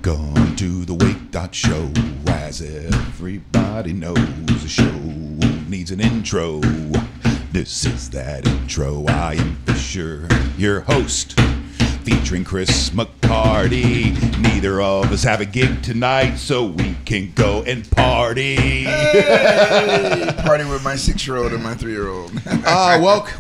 Welcome to the Wake.Show. As everybody knows, the show needs an intro. This is that intro. I am Fisher, your host, featuring Chris McCarty. Neither of us have a gig tonight, so we can go and party. Hey, party with my 6-year-old and my 3-year-old.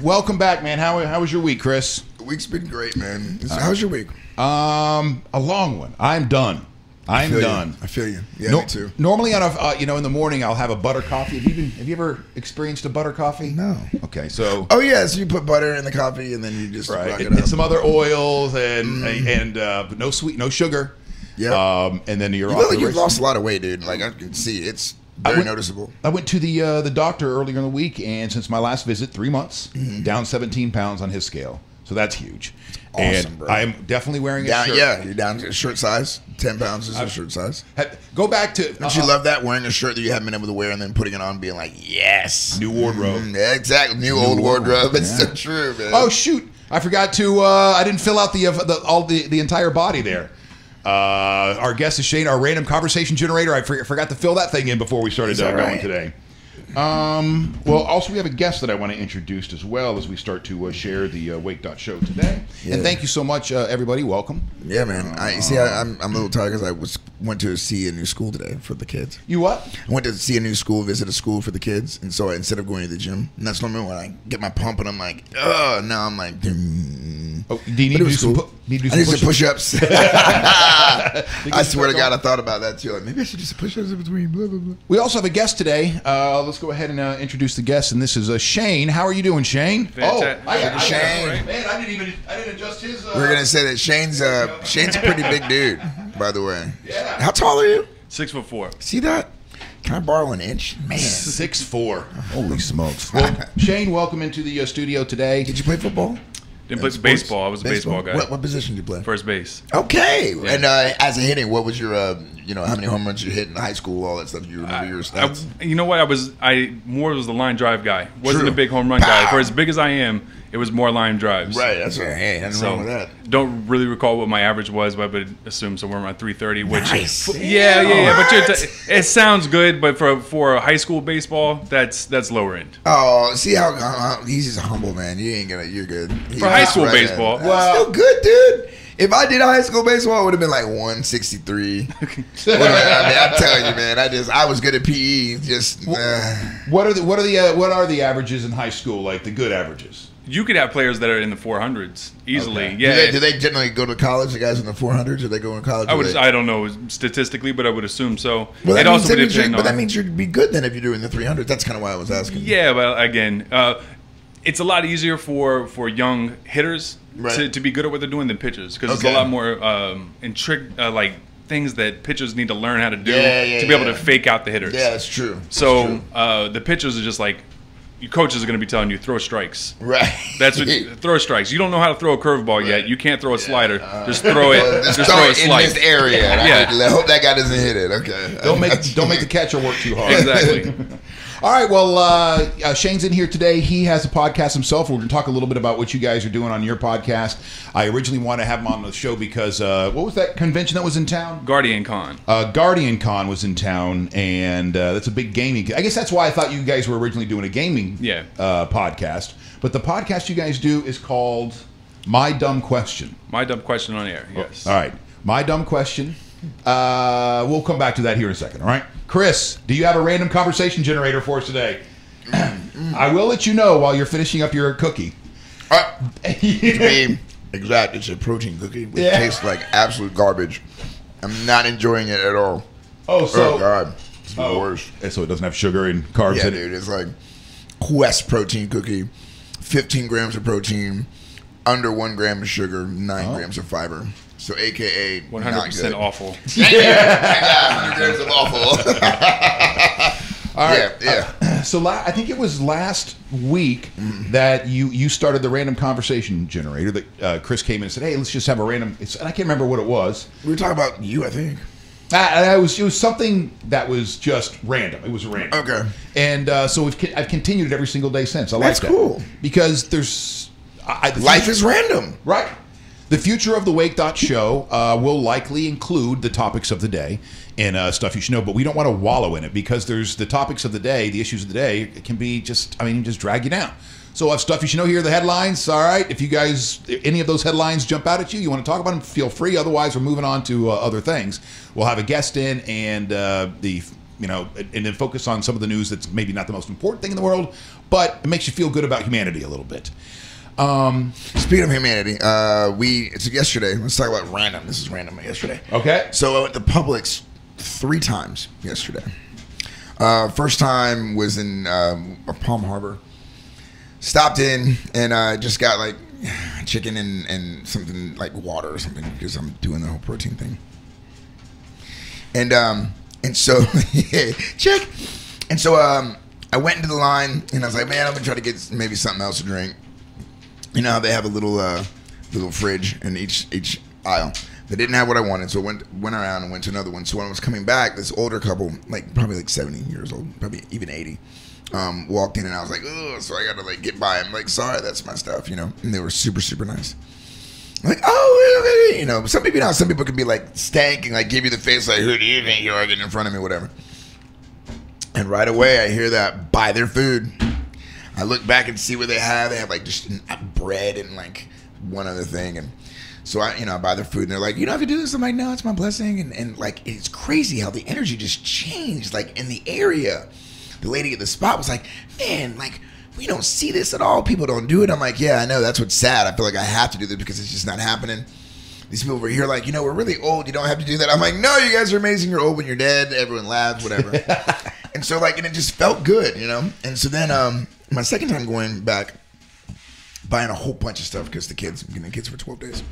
Welcome back, man. How was your week, Chris? The week's been great, man. How's your week? A long one. I'm done. I'm done. I feel you. Yeah, me too. Normally, on a in the morning, I'll have a butter coffee. Have you ever experienced a butter coffee? No. Okay, so. Oh yeah, so you put butter in the coffee and then you just rock it up. And some other oils and no sweet, no sugar. Yeah. And then you're you off. Look like you've lost a lot of weight, dude. Like I can see it's very noticeable. I went to the doctor earlier in the week, and since my last visit, 3 months, down 17 pounds on his scale. So that's huge. Awesome, and bro. I am definitely wearing a shirt. Yeah, you're down to shirt size. 10 pounds is a shirt size. Go back to. Don't you love that, wearing a shirt that you haven't been able to wear and then putting it on and being like, yes. New wardrobe. Yeah, exactly. New old wardrobe. It's so true, man. Oh, shoot. I forgot to, I didn't fill out the entire body there. Our guest is Shane, our random conversation generator. I forgot to fill that thing in before we started going today. Well, also we have a guest that I want to introduce as well as we start to share the Wake.Show today. Yeah. And thank you so much, everybody. Welcome. Yeah, man. I'm a little tired because I went to see a new school today for the kids. You what? I went to see a new school, visit a school for the kids, and so instead of going to the gym, and that's normally when I get my pump and I'm like, ugh. Now I'm like, do you need to do some push-ups? I swear to God, I thought about that too. Like maybe I should do some push-ups in between. Blah blah blah. We also have a guest today. Let's go ahead and introduce the guest, and this is Shane. How are you doing, Shane? Fantastic. I got Shane. Right. Man, I didn't adjust his. We're gonna say that Shane's a pretty big dude, by the way. Yeah. How tall are you? 6'4". See that? Can I borrow an inch? Man, 6'4". Holy smokes! Well, Shane, welcome into the studio today. Did you play football? Didn't play baseball. I was a baseball guy. What position did you play? First base. Okay. Yeah. And as a hitting, what was your, how many home runs you hit in high school, all that stuff? You remember your stats? You know what? I more was the line drive guy. Wasn't a big home run guy. For as big as I am, it was more line drives. Right. That's right. Hey, nothing wrong with that. Don't really recall what my average was, but I would assume somewhere around 330. Which nice. Yeah. But it sounds good, but for a high school baseball, that's lower end. Oh, see how he's just a humble man. You're good. For high school baseball, well, still good, dude. If I did high school baseball, it would have been like 163. I'm telling you, man. I was good at PE. What are the averages in high school? Like the good averages? You could have players that are in the 400s easily. Okay. Yeah. Do they generally go to college? The guys in the 400s, or they go to college? I don't know statistically, but I would assume so. Well, that means you'd be good then if you're doing the 300s. That's kind of why I was asking. Yeah, but again, it's a lot easier for young hitters to be good at what they're doing than pitchers, because there's a lot more like things that pitchers need to learn how to do to be able to fake out the hitters. Yeah, that's true. So the pitchers are just like, your coaches are going to be telling you throw strikes. Right. That's what throw strikes. You don't know how to throw a curveball yet. You can't throw a slider. Just throw it. Just throw it in this area. Yeah. I hope that guy doesn't hit it. Okay. Don't make the catcher work too hard. Exactly. All right, well, Shane's in here today. He has a podcast himself. We're going to talk a little bit about what you guys are doing on your podcast. I originally wanted to have him on the show because what was that convention that was in town? Guardian Con. Guardian Con was in town, and that's a big gaming. I guess that's why I thought you guys were originally doing a gaming podcast. But the podcast you guys do is called My Dumb Question. My Dumb Question on air, yes. All right, My Dumb Question. We'll come back to that here in a second, all right? Chris, do you have a random conversation generator for us today? I will let you know while you're finishing up your cookie. To be exact, it's a protein cookie which tastes like absolute garbage. I'm not enjoying it at all. Oh God, it's the worst. So it doesn't have sugar and carbs in it? Dude, it's like Quest protein cookie, 15 grams of protein, under 1 gram of sugar, 9 grams of fiber. So, AKA 100% awful. Yeah, 100 grams of awful. All right. So I think it was last week that you started the random conversation generator. That Chris came in and said, "Hey, let's just have a random." And I can't remember what it was. We were talking about you, I think. It was something that was just random. It was random. Okay. And so I've continued it every single day since. I like that. That's cool because there's life is random, right? The future of the Wake.Show will likely include the topics of the day and stuff you should know, but we don't want to wallow in it because there's the topics of the day, the issues of the day. It can be just drag you down. So we'll have stuff you should know here, the headlines. All right, if you guys, any of those headlines jump out at you, you want to talk about them, feel free. Otherwise, we're moving on to other things. We'll have a guest in and and then focus on some of the news that's maybe not the most important thing in the world, but it makes you feel good about humanity a little bit. Speaking of humanity, it's yesterday. Let's talk about random. This is random yesterday. Okay. So I went to Publix 3 times yesterday. First time was in Palm Harbor. Stopped in and just got like chicken and something like water or something because I'm doing the whole protein thing. And so check. And so I went into the line and I was like, man, I'm gonna try to get maybe something else to drink. You know how they have a little fridge in each aisle. They didn't have what I wanted, so I went around and went to another one. So when I was coming back, this older couple, probably 70 years old, probably even 80, walked in and I was like, ugh, so I got to get by. I'm like, sorry, that's my stuff, And they were super, super nice. I'm like, oh, some people can be stank and give you the face who do you think you are getting in front of me, whatever. And right away I hear that, buy their food. I look back and see what they have. They have just bread and one other thing. And so I buy their food and they're like, you don't have to do this. I'm like, no, it's my blessing. And it's crazy how the energy just changed in the area. The lady at the spot was like, man, we don't see this at all. People don't do it. I'm like, yeah, I know. That's what's sad. I feel like I have to do this because it's just not happening. These people over here we're really old. You don't have to do that. I'm like, no, you guys are amazing. You're old when you're dead. Everyone laughs, whatever. And so and it just felt good, And so then my second time going back, buying a whole bunch of stuff because I'm getting the kids for 12 days.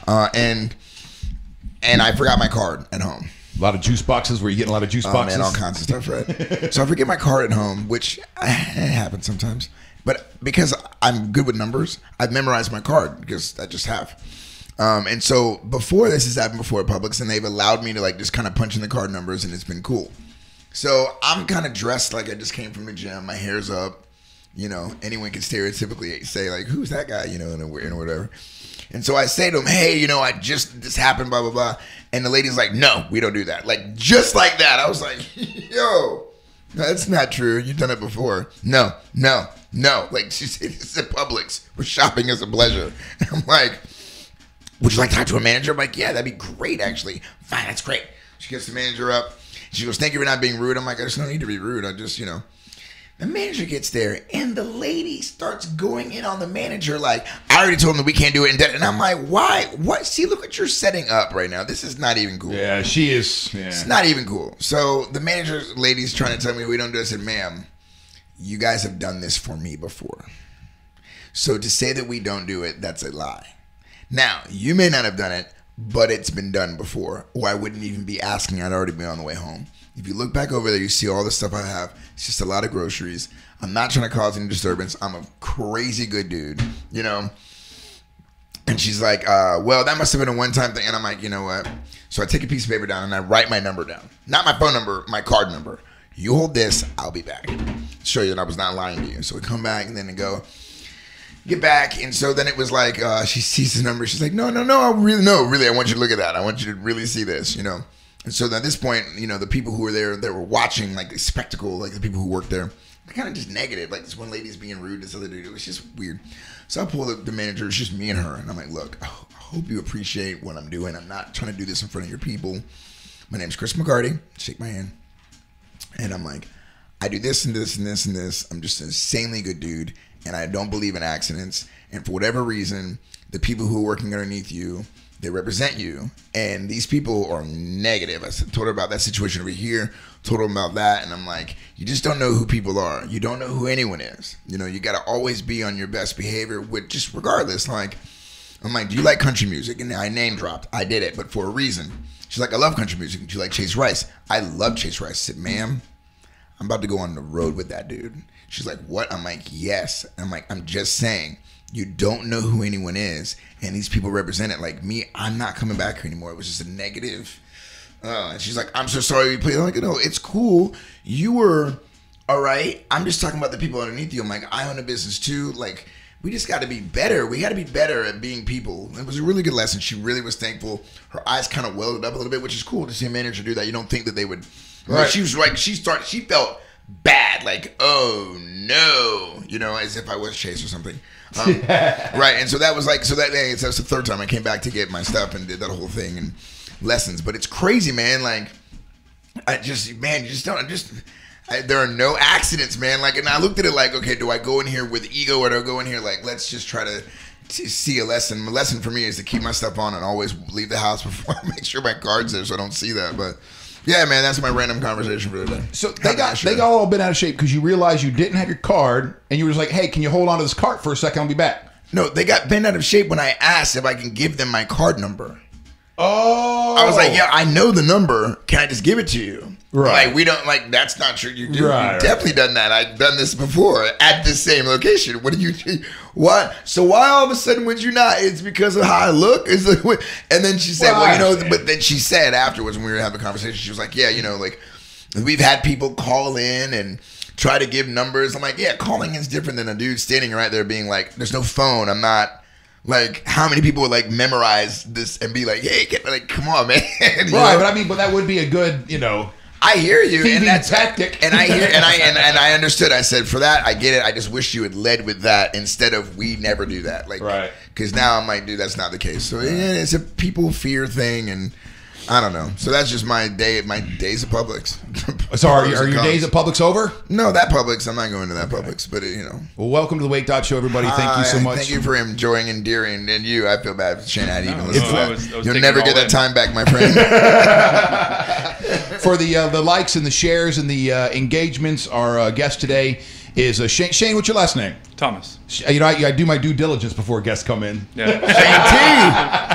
And I forgot my card at home. A lot of juice boxes. Were you getting a lot of juice boxes? Man, all kinds of stuff, right? So I forget my card at home, which it happens sometimes. But because I'm good with numbers, I've memorized my card because I just have. And so before this has happened before at Publix, and they've allowed me to just kind of punch in the card numbers, and it's been cool. So I'm kind of dressed like I just came from the gym. My hair's up. Anyone can stereotypically say who's that guy, and whatever. And so I say to him, hey, this happened, blah, blah, blah. And the lady's like, no, we don't do that. Just like that. I was like, yo, that's not true. You've done it before. No. She said, it's at Publix. We're shopping as a pleasure. And I'm like, would you like to talk to a manager? I'm like, yeah, that'd be great, actually. Fine, that's great. She gets the manager up. She goes, thank you for not being rude. I'm like, I just don't need to be rude. I just, The manager gets there, and the lady starts going in on the manager I already told him that we can't do it. And I'm like, why? What? See, look what you're setting up right now. This is not even cool. Yeah, she is. Yeah. It's not even cool. So the manager lady's trying to tell me we don't do this. I said, ma'am, you guys have done this for me before. So to say that we don't do it, that's a lie. Now, you may not have done it, but it's been done before, or I wouldn't even be asking. I'd already been on the way home. If you look back over there, you see all the stuff I have. It's just a lot of groceries. I'm not trying to cause any disturbance. I'm a crazy good dude, And she's like, well, that must have been a one-time thing. And I'm like, you know what? So I take a piece of paper down and I write my number down. Not my phone number, my card number. You hold this, I'll be back. Show you that I was not lying to you. So we come back and then I go, get back. And so then it was she sees the number. She's like, no, really, I want you to look at that. I want you to really see this, And so at this point, the people who were there, they were watching the spectacle, the people who worked there, kind of just negative. This one lady's being rude, this other dude. It was just weird. So I pull the manager. It's just me and her. And I'm like, look, I hope you appreciate what I'm doing. I'm not trying to do this in front of your people. My name's Chris McCarty. Shake my hand. And I'm like, I do this and this and this and this. I'm just an insanely good dude. And I don't believe in accidents. And for whatever reason, the people who are working underneath you, they represent you, and these people are negative. I told her about that situation over here, told her about that, and I'm like, you just don't know who people are. You don't know who anyone is. You got to always be on your best behavior, with just regardless. I'm like, do you like country music? And I name dropped. I did it, but for a reason. She's like, I love country music. Do you like Chase Rice? I love Chase Rice. I said, ma'am, I'm about to go on the road with that dude. She's like, what? I'm like, yes. I'm like, I'm just saying. You don't know who anyone is, and these people represent it. Like me, I'm not coming back here anymore. It was just a negative. And she's like, I'm so sorry we played. I'm like, no, it's cool. You were all right. I'm just talking about the people underneath you. I'm like, I own a business too. we just got to be better. We got to be better at being people. It was a really good lesson. She really was thankful. Her eyes kind of welled up a little bit, which is cool to see a manager do that. You don't think that they would. Right. She was like, she felt bad, like, oh no, you know, as if I was Chase or something. Right. And so that was like, so that day, that's the third time I came back to get my stuff and did that whole thing and lessons. But it's crazy, man. Like, there are no accidents, man. Like, and I looked at it like, okay, do I go in here with ego or do I go in here like, let's just try to see a lesson. The lesson for me is to keep my stuff on and always leave the house before I make sure my card's there so I don't see that. But yeah, man, that's my random conversation for the day. So they got all bent out of shape because you realized you didn't have your card and you were just like, hey, can you hold on to this cart for a second? I'll be back. No, they got bent out of shape when I asked if I can give them my card number. Oh. I was like, yeah, I know the number. Can I just give it to you? Right. Like, we don't, like, that's not true. You've definitely done that. I've done this before at the same location. What do you, what? So why all of a sudden would you not? It's because of how I look? It's like, and then she said, well, you know, but then she said afterwards when we were having a conversation, she was like, yeah, you know, like, we've had people call in and try to give numbers. I'm like, yeah, calling is different than a dude standing right there being like, there's no phone. I'm not. Like, how many people would like memorize this and be like, "Hey, like, come on, man!" Right, but I mean, but that would be a good, you know. I hear you, and that's tactic. And I hear, and I understood. I said, for that, I get it. I just wish you had led with that instead of we never do that. Like, right? Because now I'm like, dude, that's not the case. So yeah, it's a people fear thing, and I don't know. So that's just my days of Publix. So are your days at Publix over? No, that Publix. I'm not going to that Publix, but you know. Well, welcome to the Wake.Show, everybody. Thank you so much. Thank you for enjoying, endearing, and you. I feel bad for Shane. I didn't even listen to that. You'll never get that time back, my friend. For the likes and the shares and the engagements, our guest today is Shane. Shane, what's your last name? Thomas. You know, I do my due diligence before guests come in. Yeah. Shane T.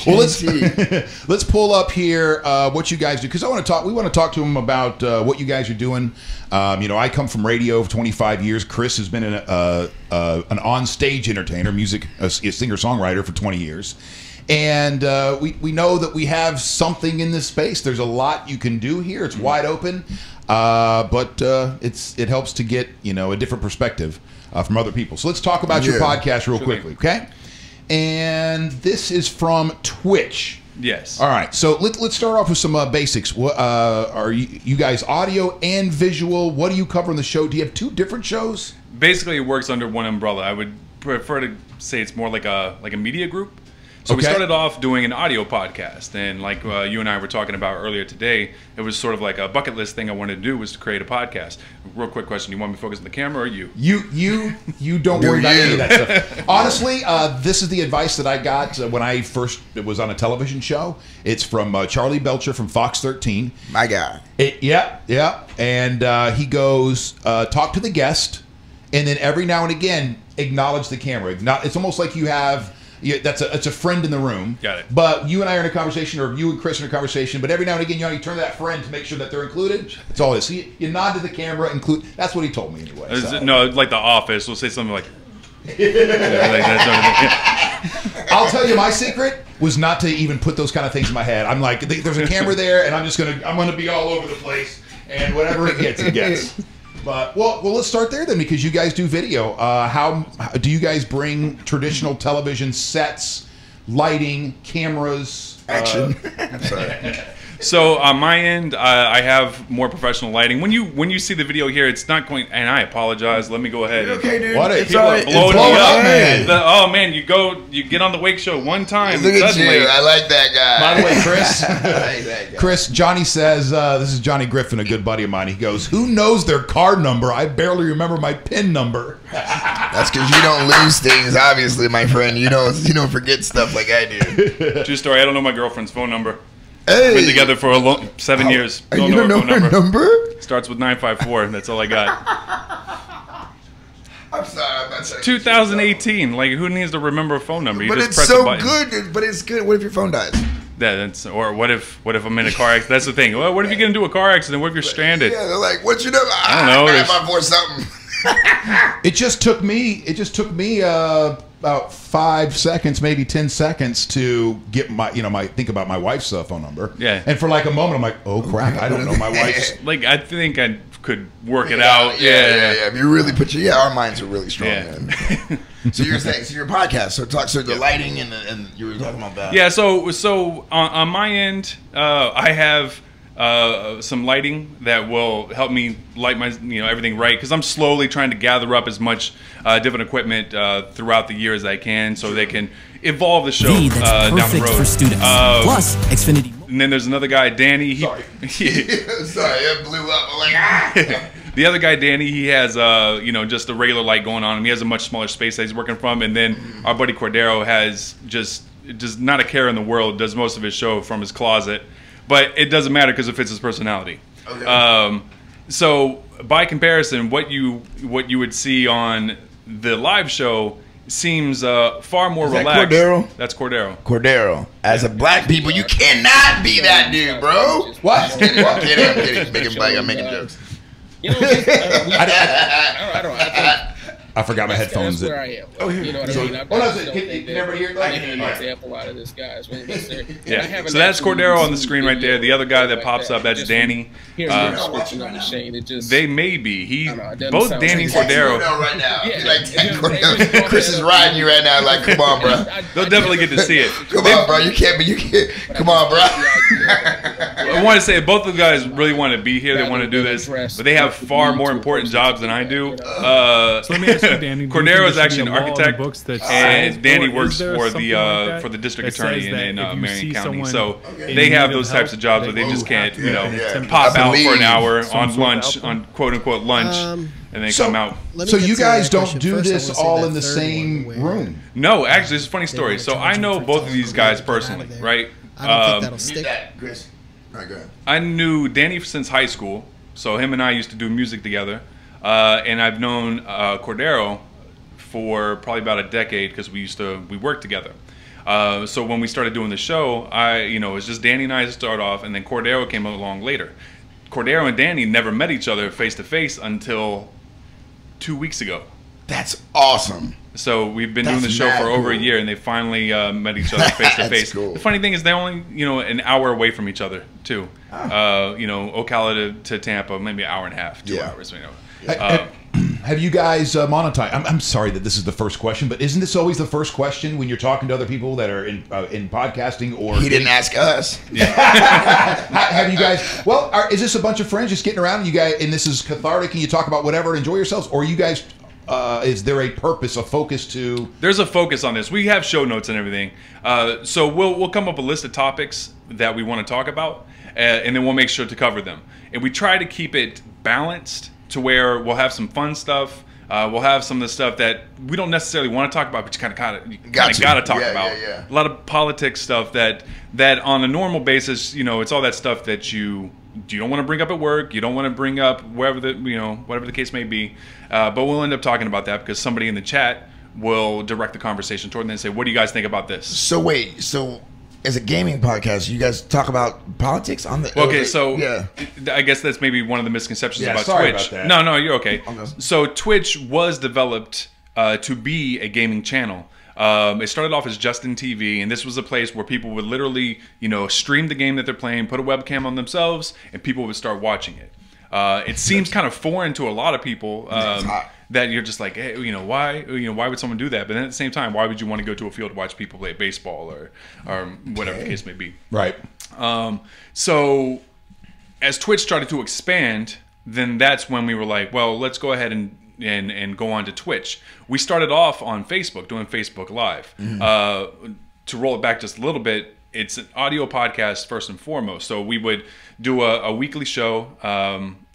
Well, let's pull up here what you guys do, because we want to talk to them about what you guys are doing. You know, I come from radio for 25 years. Chris has been an on-stage entertainer, a singer-songwriter for 20 years. And we know that we have something in this space. There's a lot you can do here. It's wide open, but it helps to get, you know, a different perspective from other people. So let's talk about your podcast real quickly, okay? And this is from Twitch. Yes. All right. So let's start off with some basics. What are you guys audio and visual? What do you cover on the show? Do you have two different shows? Basically, it works under one umbrella. I would prefer to say it's more like a media group. So we started off doing an audio podcast, and like you and I were talking about earlier today, it was sort of like a bucket list thing I wanted to do was to create a podcast. Real quick question: you want me to focus on the camera or you? You don't worry about any of that stuff. Honestly, this is the advice that I got when I first was on a television show. It's from Charlie Belcher from Fox 13. My guy. Yeah. And he goes, talk to the guest, and then every now and again acknowledge the camera. It's almost like you have. It's a friend in the room. Got it. But you and I are in a conversation, or you and Chris are in a conversation. But every now and again, you turn to that friend to make sure that they're included. That's all it is. So you nod to the camera, include. That's what he told me anyway. So. No, like The Office. We'll say something like. I'll tell you, my secret was not to even put those kind of things in my head. I'm like, there's a camera there, and I'm gonna be all over the place, and whatever it gets, it gets. But well, let's start there then, because you guys do video. How do you guys bring traditional television sets, lighting, cameras, action? Sorry. So on my end, I have more professional lighting. When you see the video here, it's not going. And I apologize. Let me go ahead. Okay, dude. What? It's all right. Blowing me up, man. Oh man, you get on the Wake Show one time. Look at you. I like that guy. By the way, Chris. I like that guy. Chris, Johnny says this is Johnny Griffin, a good buddy of mine. He goes, "Who knows their card number? I barely remember my PIN number." That's because you don't lose things, obviously, my friend. You don't forget stuff like I do. True story. I don't know my girlfriend's phone number. Hey, been together for 7 years. Don't know her number? Starts with 954. That's all I got. I'm sorry. I'm not saying 2018. Like, who needs to remember a phone number? You but just it's press so a button. good. But it's good. What if your phone dies? Yeah, or what if I'm in a car accident? That's the thing. Well, what if you get into a car accident? What if you're stranded? Yeah, they're like, what's your number? I don't know. I for something. It just took me about 5 seconds, maybe 10 seconds to get my, think about my wife's phone number. Yeah. And for like a moment, I'm like, oh crap, I don't know my wife's. Like, I think I could work it out. Yeah. If you really put our minds are really strong. Yeah. So you're saying, your podcast. So the lighting and you were talking about that. Yeah. So on my end, I have some lighting that will help me light my everything right, because I'm slowly trying to gather up as much different equipment throughout the year as I can, so they can evolve the show down the road. For students. Plus Xfinity. And then there's another guy, Danny. Sorry, it blew up. I'm like, ah. The other guy, Danny, he has just a regular light going on. He has a much smaller space that he's working from. And then our buddy Cordero has just not a care in the world. Does most of his show from his closet, but it doesn't matter because it fits his personality. Okay. So by comparison, what you would see on the live show seems far more relaxed. Cordero? That's Cordero. Cordero. As a black people, you cannot be that dude, bro. What? I'm kidding. I'm making jokes. You know, I don't. I forgot my headphones. That's where I am. Oh, you know what I mean? Can everybody hear? I get an example out of this guy. Yeah. So that's Cordero on the screen right there. The other guy that pops up, that's Danny. They may be. Both Danny and Cordero. Right now. Chris is riding you right now. Like, come on, bro. They'll definitely get to see it. Come on, bro. You can't. Come on, bro. I want to say both of the guys really want to be here. They want to do this, but they have far more important jobs than I do. So let me ask you, Danny. Cordero is actually an architect, and Danny works for the district attorney in Marion County. So they have those types of jobs where they just can't, pop out for an hour on lunch, on quote unquote lunch, and then come out. So you guys don't do this all in the same room? No, actually, it's a funny story. So I know both of these guys personally, right? I don't think that'll stick. Chris. All right, go ahead. I knew Danny since high school, so him and I used to do music together. And I've known Cordero for probably about a decade because we worked together. So when we started doing the show, it was just Danny and I to start off, and then Cordero came along later. Cordero and Danny never met each other face to face until 2 weeks ago. That's awesome. So we've been doing the show for over a year, and they finally met each other face to face. Cool. The funny thing is, they're only an hour away from each other too. Ocala to Tampa, maybe an hour and a half, 2 hours. Have you guys Monotime? I'm sorry that this is the first question, but isn't this always the first question when you're talking to other people that are in podcasting? Or he didn't ask us. Yeah. Have you guys? Well, is this a bunch of friends just getting around? And you guys, and this is cathartic, and you talk about whatever, and enjoy yourselves, or you guys? Is there a purpose, a focus to? There's a focus on this. We have show notes and everything. So we'll come up with a list of topics that we want to talk about, and then we'll make sure to cover them. And we try to keep it balanced to where we'll have some fun stuff. We'll have some of the stuff that we don't necessarily want to talk about, but you kind of got to talk about. Yeah. A lot of politics stuff that on a normal basis, it's all that stuff that you don't want to bring up at work. You don't want to bring up whatever the case may be. But we'll end up talking about that because somebody in the chat will direct the conversation toward them and say, "What do you guys think about this?" So wait, as a gaming podcast, you guys talk about politics on the? Okay, so I guess that's maybe one of the misconceptions about Twitch. About that. No, you're okay. So Twitch was developed to be a gaming channel. It started off as Justin TV, and this was a place where people would literally, stream the game that they're playing, put a webcam on themselves, and people would start watching it. It seems kind of foreign to a lot of people that you're just like, hey, why would someone do that? But then at the same time, why would you want to go to a field to watch people play baseball or whatever the case may be? Right. So as Twitch started to expand, then that's when we were like, well, let's go ahead and go on to Twitch. We started off on Facebook, doing Facebook Live. To roll it back just a little bit, it's an audio podcast first and foremost. So we would do a weekly show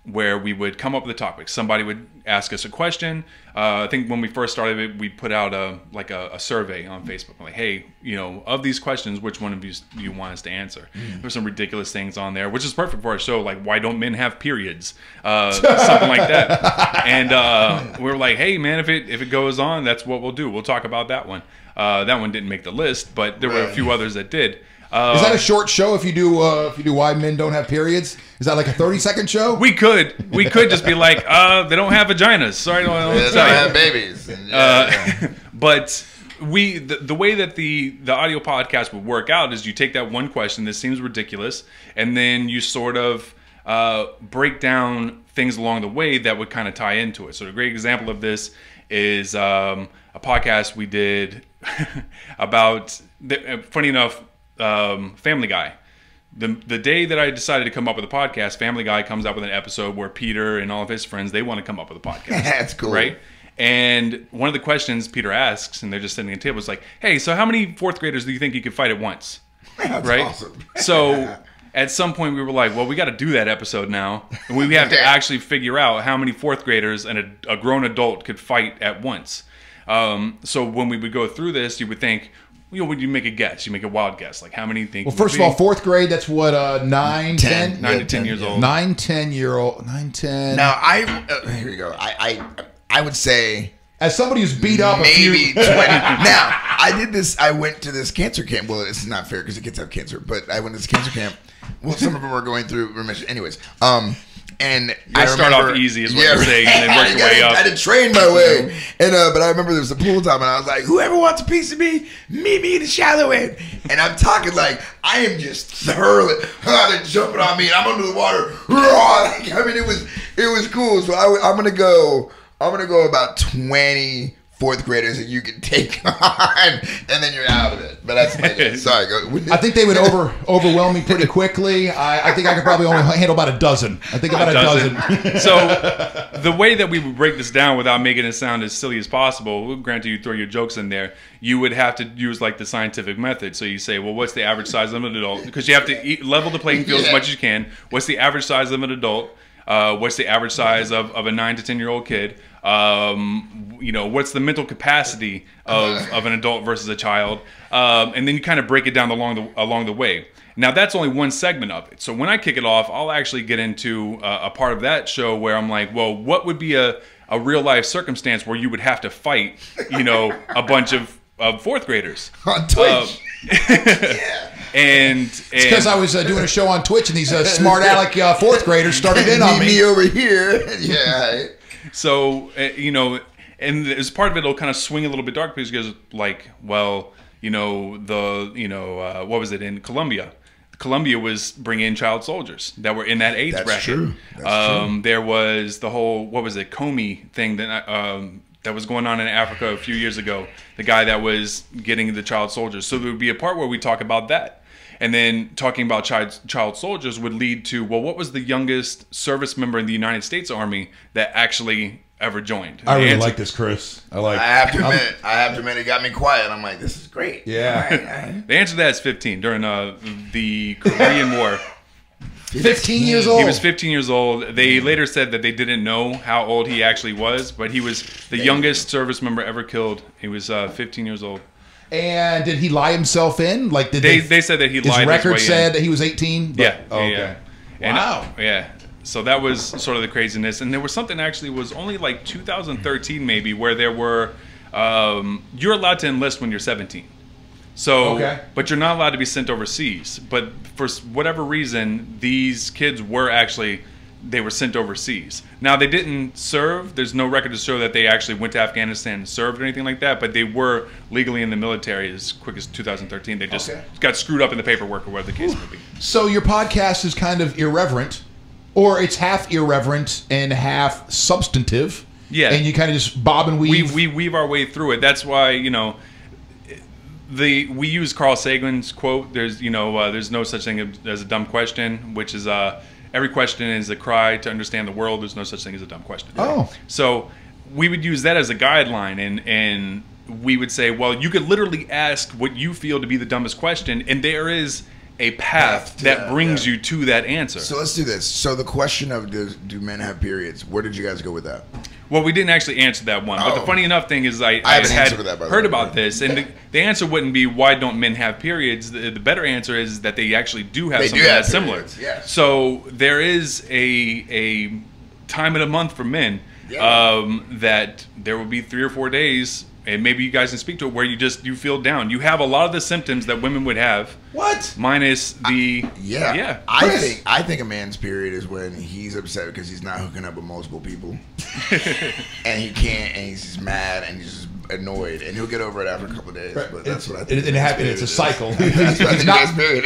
where we would come up with a topic. Somebody would ask us a question. I think when we first started it, we put out a survey on Facebook. Like, hey, of these questions, which one of you want us to answer? There's some ridiculous things on there, which is perfect for our show. Like, why don't men have periods? Something like that. And we were like, hey, man, if it goes on, that's what we'll do. We'll talk about that one. That one didn't make the list, but there were a few others that did. Is that a short show if you do why men don't have periods? Is that like a 30-second show? We could just be like, they don't have vaginas. Sorry, they don't have babies. But the way that the audio podcast would work out is you take that one question that seems ridiculous, and then you sort of break down things along the way that would kind of tie into it. So a great example of this is a podcast we did about, funny enough, Family Guy. The day that I decided to come up with a podcast, Family Guy comes up with an episode where Peter and all of his friends, they want to come up with a podcast. That's cool. Right? And one of the questions Peter asks, and they're just sitting at the table, is like, hey, so how many fourth graders do you think you could fight at once? That's right? awesome. So at some point we were like, well, we got to do that episode now. And we have to actually figure out how many fourth graders and a grown adult could fight at once. So when we would go through this, you would think, when you make a guess, you make a wild guess, like how many think. Well, first of all, fourth grade, that's what, 9 to 10 years old. 9, 10-year-old, 9, 10. Now, here you go. I would say, as somebody who's beat up maybe 20. Now, I went to this cancer camp. Well, this is not fair because the kids have cancer, but I went to this cancer camp. Well, some of them are going through remission. Anyways, and I start off easy is what you're saying, and then work your way up. I had to train my way, and but I remember there was a pool time, and I was like, "Whoever wants a piece of me, meet me in the shallow end." And I'm talking like I am just hurling, they're jumping on me, and I'm under the water. Like, I mean, it was cool. So I'm gonna go about 20 fourth graders that you can take on, and then you're out of it. But that's my guess. Sorry. Go. I think they would overwhelm me pretty quickly. I think I could probably only handle about a dozen. I think about a dozen. So the way that we would break this down without making it sound as silly as possible, granted you throw your jokes in there, you would have to use like the scientific method. So you say, well, what's the average size of an adult? Because you have to level the playing field as much as you can. What's the average size of an adult? What's the average size of a 9 to 10-year-old kid? What's the mental capacity of an adult versus a child? And then you kind of break it down along the way. Now, that's only one segment of it. So when I kick it off, I'll actually get into a part of that show where I'm like, well, what would be a real-life circumstance where you would have to fight, a bunch of fourth graders? On Twitch. Yeah. And it's because I was doing a show on Twitch, and these smart aleck fourth graders started in on me over here. Yeah. So and as part of it, it'll kind of swing a little bit dark because it goes like, well, what was it in Colombia? Colombia was bringing in child soldiers that were in that age bracket. True. That's true. There was the whole Comey thing that was going on in Africa a few years ago. The guy that was getting the child soldiers. So there would be a part where we talk about that. And then talking about child soldiers would lead to, well, what was the youngest service member in the United States Army that actually ever joined? I really like this, Chris. I have to admit, it got me quiet. I'm like, this is great. Yeah. All right. The answer to that is 15 during the Korean War. 15 years old? He was 15 years old. They later said that they didn't know how old he actually was, but he was the youngest service member ever killed. He was 15 years old. And did he lie himself in? Like, did they said that he lied. His record said that he was 18. Yeah. Okay. And, wow. Yeah. So that was sort of the craziness, and there was something actually was only like 2013 maybe where there were you're allowed to enlist when you're 17. So, but you're not allowed to be sent overseas. But for whatever reason, these kids were they were sent overseas. Now, they didn't serve. There's no record to show that they actually went to Afghanistan and served or anything like that, but they were legally in the military as quick as 2013. They just got screwed up in the paperwork or whatever the case may be. So your podcast is kind of irreverent, or it's half irreverent and half substantive. Yeah. And you kind of just bob and weave. We weave our way through it. That's why, we use Carl Sagan's quote, there's no such thing as a dumb question, which is every question is a cry to understand the world. There's no such thing as a dumb question. Oh. So we would use that as a guideline, and we would say, well, you could literally ask what you feel to be the dumbest question, and there is a path that brings you to that answer. So let's do this. So the question of do men have periods, where did you guys go with that? Well, we didn't actually answer that one. But the funny enough thing is I had heard about this, and the answer wouldn't be why don't men have periods. The better answer is that they actually do have something that's similar. Yes. So there is a time of the month for men that there will be 3 or 4 days, and maybe you guys can speak to it, where you feel down. You have a lot of the symptoms that women would have. What? Minus the I think a man's period is when he's upset because he's not hooking up with multiple people, and he can't, and he's just mad, and he's just annoyed, and he'll get over it after a couple of days. Right. But that's what I think. It's a cycle. He's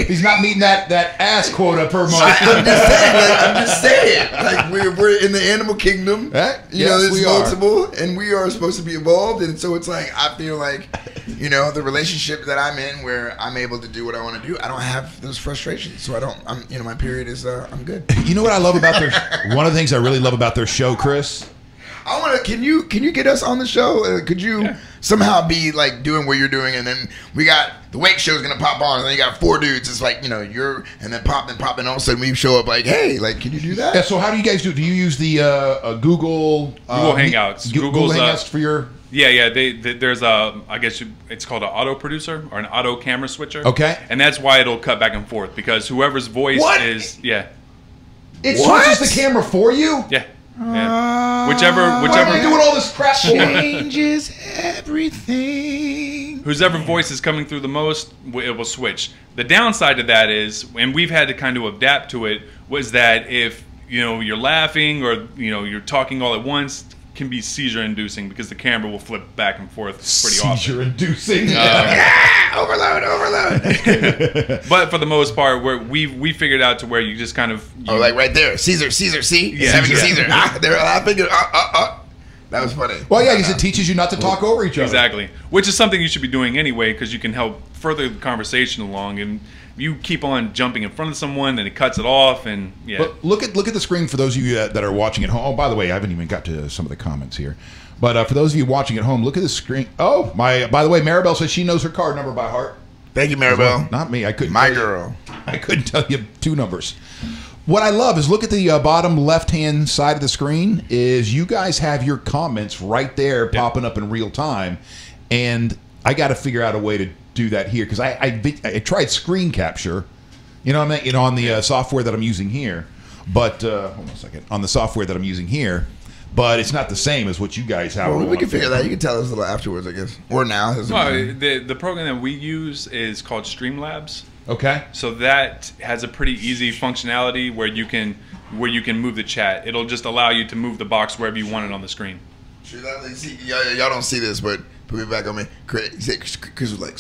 he's not meeting that ass quota per month. I'm just saying. Like we're in the animal kingdom. You know, there's multiple, and we are supposed to be involved, and so it's like I feel like, you know, the relationship that I'm in, where I'm able to do what I want to do, I don't have those frustrations, so you know, my period is I'm good. You know what I love about one of the things I really love about their show, Chris? I want to. Can you get us on the show? Could you somehow be like doing what you're doing, and then we got the Wake Show is gonna pop on, and then you got 4 dudes. It's like, you know, and then pop, and all of a sudden we show up like, hey, like, can you do that? Yeah. So how do you guys do? Do you use the Google Hangouts? Google Hangouts for your? Yeah. There's I guess it's called an auto producer or an auto camera switcher. Okay. And that's why it'll cut back and forth, because whoever's voice is It switches the camera for you. Yeah. Whichever. Why am I doing all this crap for? Changes everything. Whoever voice is coming through the most, it will switch. The downside to that is, and we've had to kind of adapt to it, was that if, you know, you're laughing or, you know, you're talking all at once, can be seizure inducing, because the camera will flip back and forth pretty often. Seizure inducing. Overload. But for the most part, we figured out to where you just kind of like right there, Caesar. See, having Caesar. I figured. That was funny. Well, yeah, because it teaches you not to talk over each other. Exactly, which is something you should be doing anyway, because you can help further the conversation along. And you keep on jumping in front of someone, and it cuts it off. And But look at the screen for those of you that are watching at home. Oh, by the way, I haven't even got to some of the comments here. But for those of you watching at home, look at the screen. Oh, by the way, Maribel says she knows her card number by heart. Thank you, Maribel. Well, not me. I couldn't. My girl. I couldn't tell you 2 numbers. What I love is look at the bottom left-hand side of the screen. Is you guys have your comments right there popping up in real time, and I got to figure out a way to do that here, because I tried screen capture, you know what I mean, you know, on the software that I'm using here, but hold on a second, on the software that I'm using here, but it's not the same as what you guys have. Well, we can figure that. You can tell us a little afterwards, I guess, or now. No, the program that we use is called Streamlabs. Okay. So that has a pretty easy functionality where you can move the chat. It'll just allow you to move the box wherever you want it on the screen. Y'all don't see this, but put me back on me. Chris was like,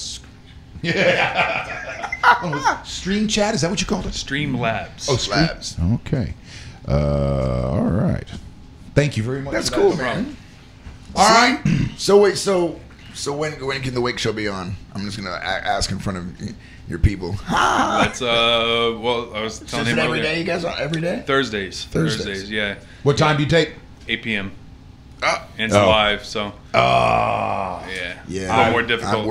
Stream chat, is that what you called it? Streamlabs. Oh, Streamlabs. Okay. All right. Thank you very much. That's cool, man. All right. So wait, so when can the Wake Show be on? I'm just gonna ask in front of your people. That's well, I was telling him every day. You guys on every day? Thursdays, yeah. What time do you take? 8 p.m. And it's live, so yeah, a little more difficult.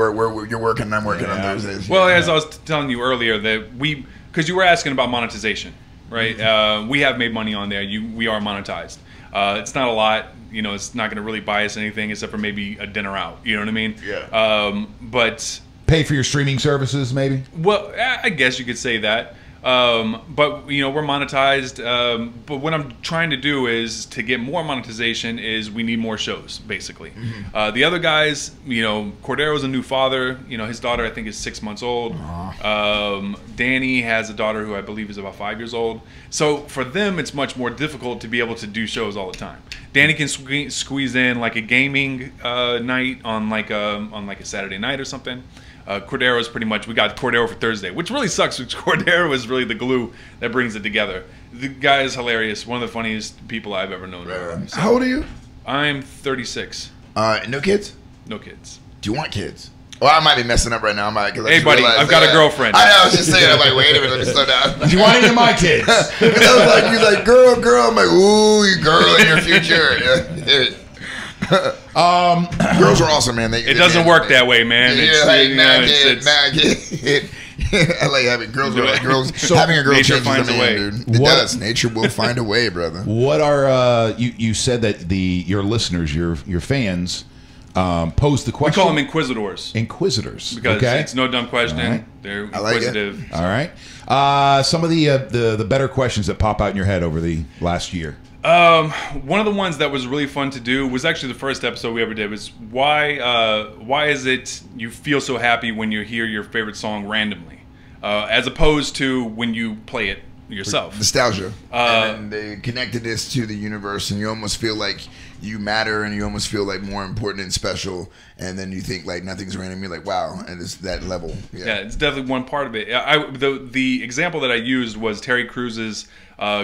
You're working, I'm working on Thursdays. Well, as I was telling you earlier, that because you were asking about monetization, right? We have made money on there. We are monetized. It's not a lot, you know. It's not going to really buy us anything except for maybe a dinner out. You know what I mean? Yeah. But pay for your streaming services, maybe. Well, I guess you could say that. But you know, we're monetized. But what I'm trying to do is to get more monetization. Is we need more shows, basically. Mm-hmm. The other guys, you know, Cordero's a new father. You know, his daughter I think is 6 months old. Danny has a daughter who I believe is about 5 years old. So for them, it's much more difficult to be able to do shows all the time. Danny can squeeze in like a gaming night on like a Saturday night or something. Cordero is pretty much, we got Cordero for Thursday, which really sucks because Cordero is really the glue that brings it together. The guy is hilarious, one of the funniest people I've ever known. Right. So, how old are you? I'm 36. No kids? No kids. Do you want kids? Well, I might be messing up right now. Hey, buddy, I've got a girlfriend. I know, I was just saying, I'm like, wait a minute, let me slow down. Do you want any of my kids? You're like, girl. I'm like, ooh, you girl in your future. Girls are awesome, man. It doesn't work that way, man. I like having girls. Having a girl nature changes finds a man, a way. dude. It does. Nature will find a way, brother. What are you said that your listeners, your fans, pose the question? We call them inquisitors. Inquisitors, because okay? it's no dumb question. Right. They're inquisitive. All right. Some of the better questions that pop out in your head over the last year. One of the ones that was really fun to do was actually the first episode we ever did. Was why is it you feel so happy when you hear your favorite song randomly, as opposed to when you play it yourself? Nostalgia, and the connectedness to the universe, and you almost feel like you matter, and you almost feel like more important and special. and then you think like nothing's random. You're like, wow, and it's that level. Yeah, it's definitely one part of it. The example that I used was Terry Crews's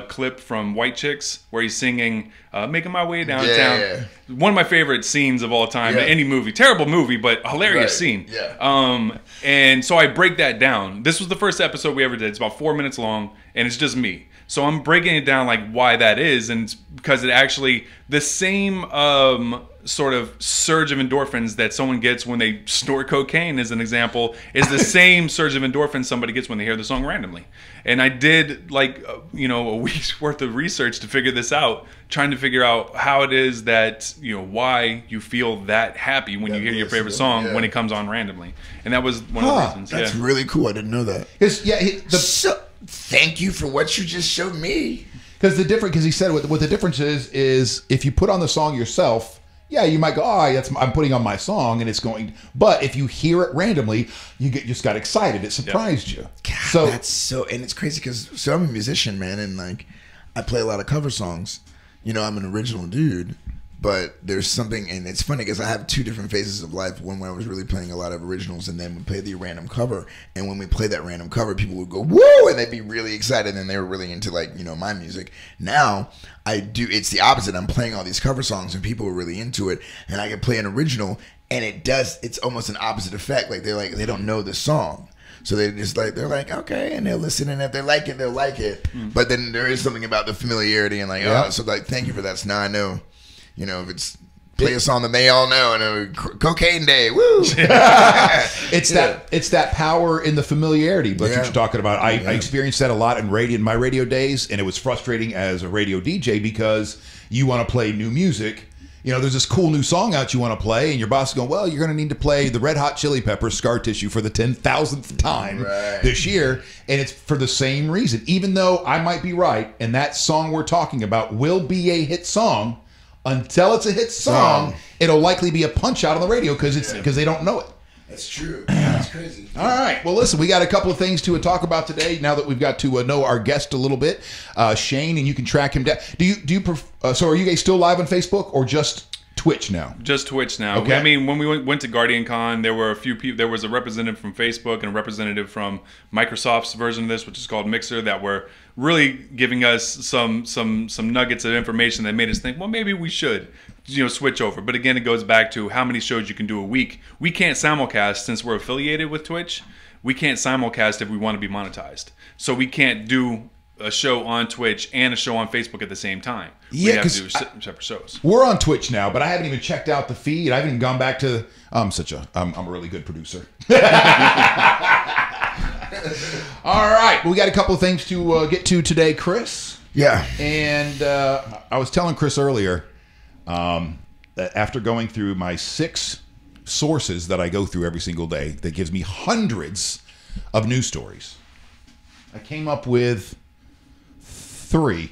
clip from White Chicks, where he's singing "Making My Way Downtown." Yeah. One of my favorite scenes of all time in any movie. Terrible movie, but hilarious scene. Yeah. And so I break that down. This was the first episode we ever did. It's about 4 minutes long, and it's just me. So I'm breaking it down like why that is, and it's because it actually the same sort of surge of endorphins that someone gets when they snort cocaine, as an example, is the same surge of endorphins somebody gets when they hear the song randomly. And I did like a week's worth of research to figure this out, trying to figure out how it is that why you feel that happy when you hear your favorite song when it comes on randomly. And that was one of the reasons. That's really cool. I didn't know that. Thank you for what you just showed me. Because he said what the difference is if you put on the song yourself, yeah, you might go, I'm putting on my song and it's going. But if you hear it randomly, you just got excited. It surprised you. God, and it's crazy because I'm a musician, man, and like I play a lot of cover songs. I'm an original dude, but there's something, and it's funny because I have two different phases of life. One when I was really playing a lot of originals, and then we play the random cover. And when we play that random cover, people would go woo, and they'd be really excited, and they were really into like my music. Now it's the opposite. I'm playing all these cover songs, and people are really into it, and I can play an original, and it's almost an opposite effect. Like they don't know the song. So they're like, okay, and they'll listen, and if they like it, they'll like it. But then there is something about the familiarity, and so thank you for that. So now I know, if it's play a song that they all know, and Cocaine Day, woo! It's that power in the familiarity. But what you're talking about, I experienced that a lot in my radio days, and it was frustrating as a radio DJ because you want to play new music. There's this cool new song out you want to play, and your boss is going, well, you're going to need to play the Red Hot Chili Peppers Scar Tissue for the 10,000th time this year. And it's for the same reason. Even though I might be right, and that song we're talking about will be a hit song, until it's a hit song, it'll likely be a punch out on the radio because they don't know it. That's true. That's crazy. All right. Well, listen, we got a couple of things to talk about today. Now that we've got to know our guest a little bit, Shane, and you can track him down. So are you guys still live on Facebook or just Twitch now? Just Twitch now. Okay. I mean, when we went to Guardian Con, there were a few people. There was a representative from Facebook and a representative from Microsoft's version of this, which is called Mixer, that were really giving us some nuggets of information that made us think, well, maybe we should switch over. But again, it goes back to how many shows you can do a week. We can't simulcast since we're affiliated with Twitch. We can't simulcast if we want to be monetized. So we can't do a show on Twitch and a show on Facebook at the same time. We have to do separate shows. We're on Twitch now, but I haven't even checked out the feed. I haven't even gone back to. I'm a really good producer. All right, we got a couple of things to get to today, Chris. Yeah. And I was telling Chris earlier that after going through my 6 sources that I go through every single day, that gives me hundreds of news stories, I came up with 3,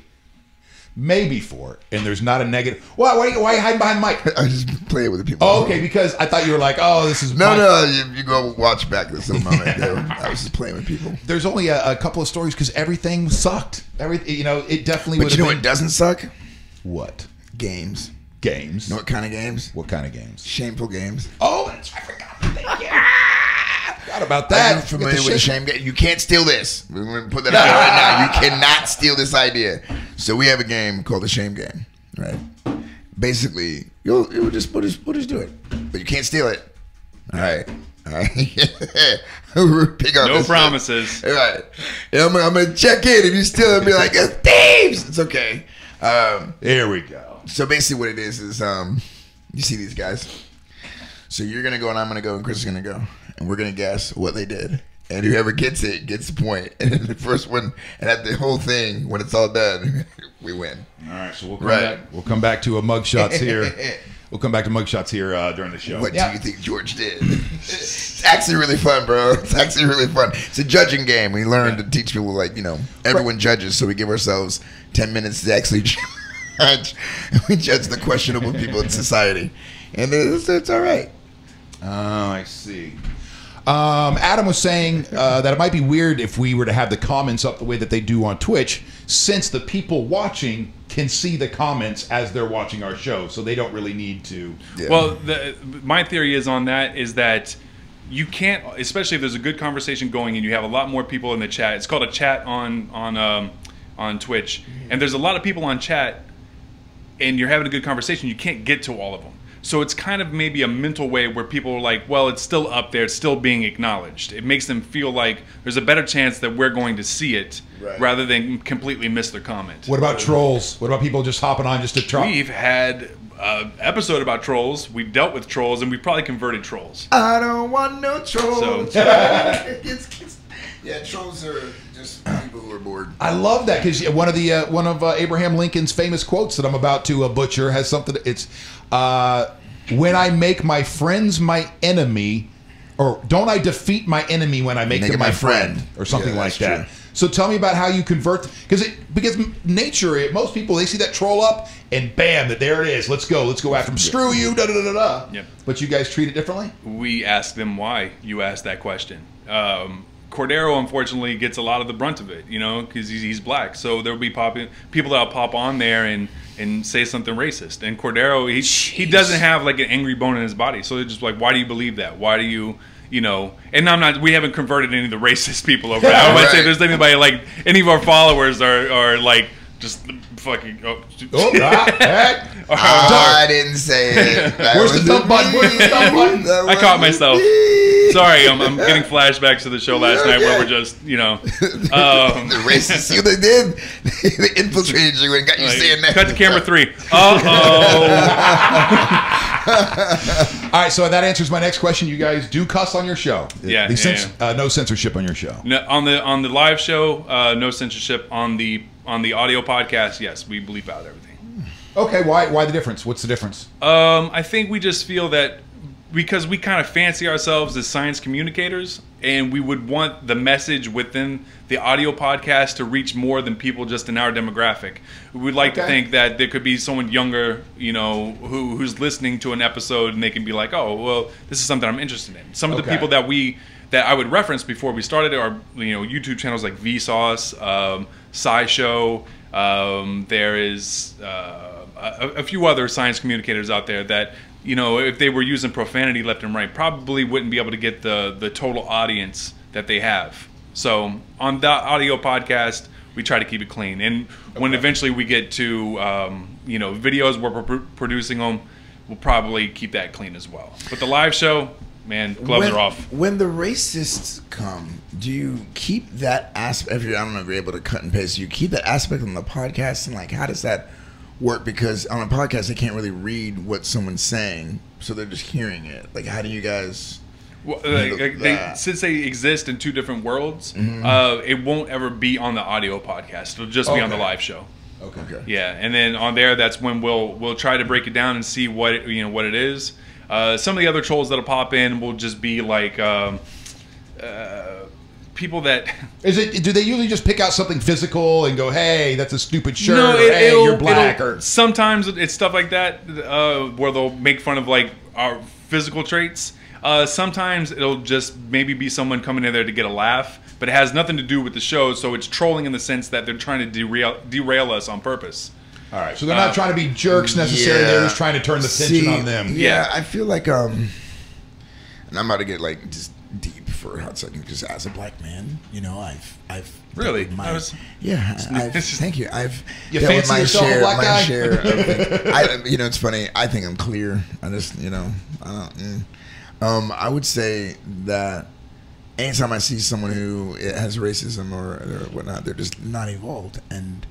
maybe 4, and there's not a negative. Why are you hiding behind Mike? I just play it with the people. Oh, okay, because I thought you were like, oh, this is no. You go watch back this in a moment. I was just playing with people. There's only a couple of stories because everything sucked. It definitely. But what doesn't suck? What? Games. Games. Know what kind of games? What kind of games? Shameful games. Oh, I forgot. Thank you. Forgot about that. I'm familiar with the shame game. You can't steal this. We're going to put that out there right now. You cannot steal this idea. So we have a game called the shame game, right? Basically, you'll just we'll just do it, but you can't steal it. All right. No promises. All right. I'm gonna check in. If you steal it, be like, it's thieves. It's okay. Here we go. So basically, what it is you see these guys. So you're gonna go, and I'm gonna go, and Chris is gonna go, and we're gonna guess what they did. And whoever gets it gets the point. And then the first one, and at the whole thing, when it's all done, we win. All right, so we'll come back to a mugshots here. We'll come back to mugshots here during the show. What do you think George did? It's actually really fun, bro. It's actually really fun. It's a judging game. We learn to teach people, everyone judges, so we give ourselves 10 minutes to actually judge. We judge the questionable people in society. And it's all right. Oh, I see. Adam was saying that it might be weird if we were to have the comments up the way that they do on Twitch, since the people watching can see the comments as they're watching our show, so they don't really need to. Yeah. Well, my theory is on that is that you can't, especially if there's a good conversation going and you have a lot more people in the chat. It's called a chat on Twitch, and there's a lot of people on chat, and you're having a good conversation. You can't get to all of them. So it's kind of maybe a mental way where people are like, well, it's still up there. It's still being acknowledged. It makes them feel like there's a better chance that we're going to see it rather than completely miss their comment. What about trolls? What about people just hopping on just to try? We've had an episode about trolls. We've dealt with trolls, and we've probably converted trolls. I don't want no trolls. So, yeah, trolls are just people who are bored. I love that because one of Abraham Lincoln's famous quotes that I'm about to butcher has something. It's when I make my friends my enemy, or don't I defeat my enemy when I make them my friend, or something like that. True. So tell me about how you convert, because nature, most people, they see that troll up and bam, there it is. Let's go after them. Screw you, da da da da. Yep. But you guys treat it differently. We ask them why you asked that question. Cordero, unfortunately, gets a lot of the brunt of it, because he's black. So there'll be people that'll pop on there and say something racist. And Cordero, he doesn't have like an angry bone in his body. So they're just like, why do you believe that? Why do you, and we haven't converted any of the racist people over there. I would say if there's anybody like any of our followers are like just fucking. I didn't say it. Where's the thumb button? I caught myself. Sorry, I'm getting flashbacks to the show last night where we're just, the racists, see what they did? They infiltrated you and got you saying that. Cut to camera 3. All right, so that answers my next question. You guys do cuss on your show? Yeah. No censorship on your show. No, on the live show, no censorship. On the audio podcast, yes, we bleep out everything. Okay, why the difference? What's the difference? I think we just feel that because we kind of fancy ourselves as science communicators, and we would want the message within the audio podcast to reach more than people just in our demographic. We'd like to think that there could be someone younger, who's listening to an episode, and they can be like, oh, well, this is something I'm interested in. Some of the people that I would reference before we started are, YouTube channels like Vsauce, SciShow. There is a few other science communicators out there that, if they were using profanity left and right, probably wouldn't be able to get the total audience that they have. So on the audio podcast, we try to keep it clean. And when eventually we get to, videos where we're producing them, we'll probably keep that clean as well. But the live show, man, gloves are off. When the racists come, do you keep that aspect? I don't know if you're able to cut and paste. Do you keep that aspect on the podcast, and how does that work? Because on a podcast, they can't really read what someone's saying, so they're just hearing it. How do you guys? Well, since they exist in two different worlds, it won't ever be on the audio podcast. It'll just be on the live show. Okay. Yeah, and then on there, that's when we'll try to break it down and see what it is. Some of the other trolls that'll pop in will just be like people that do they usually just pick out something physical and go, hey, that's a stupid shirt, no, or hey, you're black, or sometimes it's stuff like that where they'll make fun of like our physical traits. Sometimes it'll just maybe be someone coming in there to get a laugh, but it has nothing to do with the show, so it's trolling in the sense that they're trying to derail us on purpose. All right, so they're not trying to be jerks necessarily. They're just trying to turn the tension on them. Yeah, I feel like and I'm about to get just deep for a hot second, because as a black man, I've really thank you. You fancy yourself a black guy? Share of it's funny. I think I'm clear. I just I would say that anytime I see someone who has racism or whatnot, they're just not evolved, and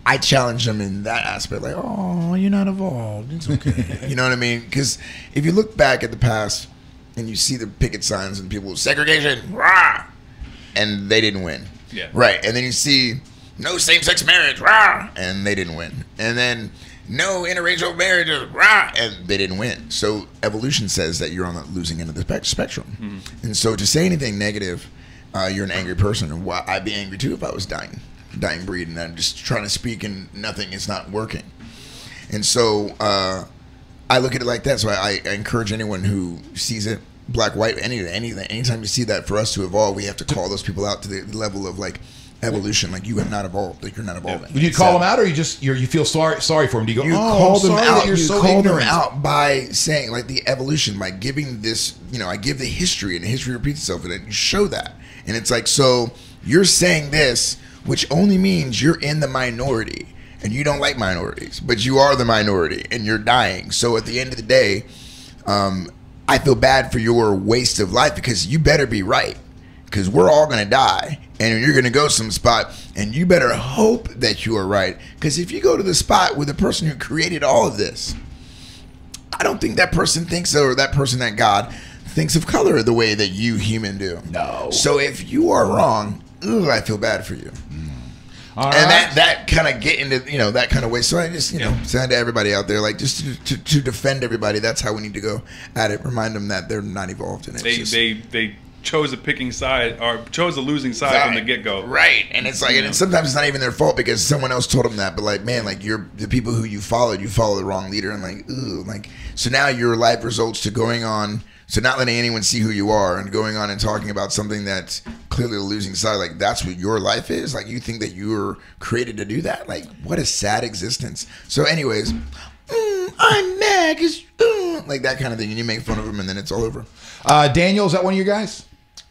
I challenge them in that aspect, like, oh, you're not evolved. It's okay. You know what I mean? Because if you look back at the past and you see the picket signs and people, segregation, rah, and they didn't win. Yeah. Right. And then you see no same-sex marriage, rah, and they didn't win. And then no interracial marriages, rah, and they didn't win. So evolution says that you're on the losing end of the spectrum. Mm-hmm. And so to say anything negative, you're an angry person. And I'd be angry too if I was dying breed, and I'm just trying to speak and nothing is not working. And so I look at it like that. So I encourage anyone who sees it black, white, anything. Anytime you see that, for us to evolve, we have to call those people out to the level of like evolution. Like, you have not evolved. Like, you're not evolving. Do you call them out, or you feel sorry for them? Do you go, call them out? You're you so call ignorant. them out by saying, like, the evolution, by giving this, I give the history, and the history repeats itself, and you show that. And it's like, so you're saying this, which only means you're in the minority, and you don't like minorities, but you are the minority, and you're dying. So at the end of the day, I feel bad for your waste of life, because you better be right, because we're all going to die, and you're going to go some spot, and you better hope that you are right, because if you go to the spot with the person who created all of this, I don't think that person thinks, or that person, that God thinks of color the way that you human do. No. So if you are wrong, I feel bad for you. All and right. that kind of get into that kind of way. So I just send to everybody out there, like, just to defend everybody. That's how we need to go at it. Remind them that they're not involved in it. They chose a picking side, or chose a losing side from the get go. Right, and it's like, and sometimes it's not even their fault, because someone else told them that. But like, man, like, you're the people who you follow the wrong leader, and like, ooh, like, so now your life results to going on. So not letting anyone see who you are, and going on and talking about something that's clearly the losing side, like, that's what your life is? Like, you think that you were created to do that? Like, what a sad existence. So anyways, I'm mad because, like, that kind of thing, and you make fun of them, and then it's all over. Daniel, is that one of you guys?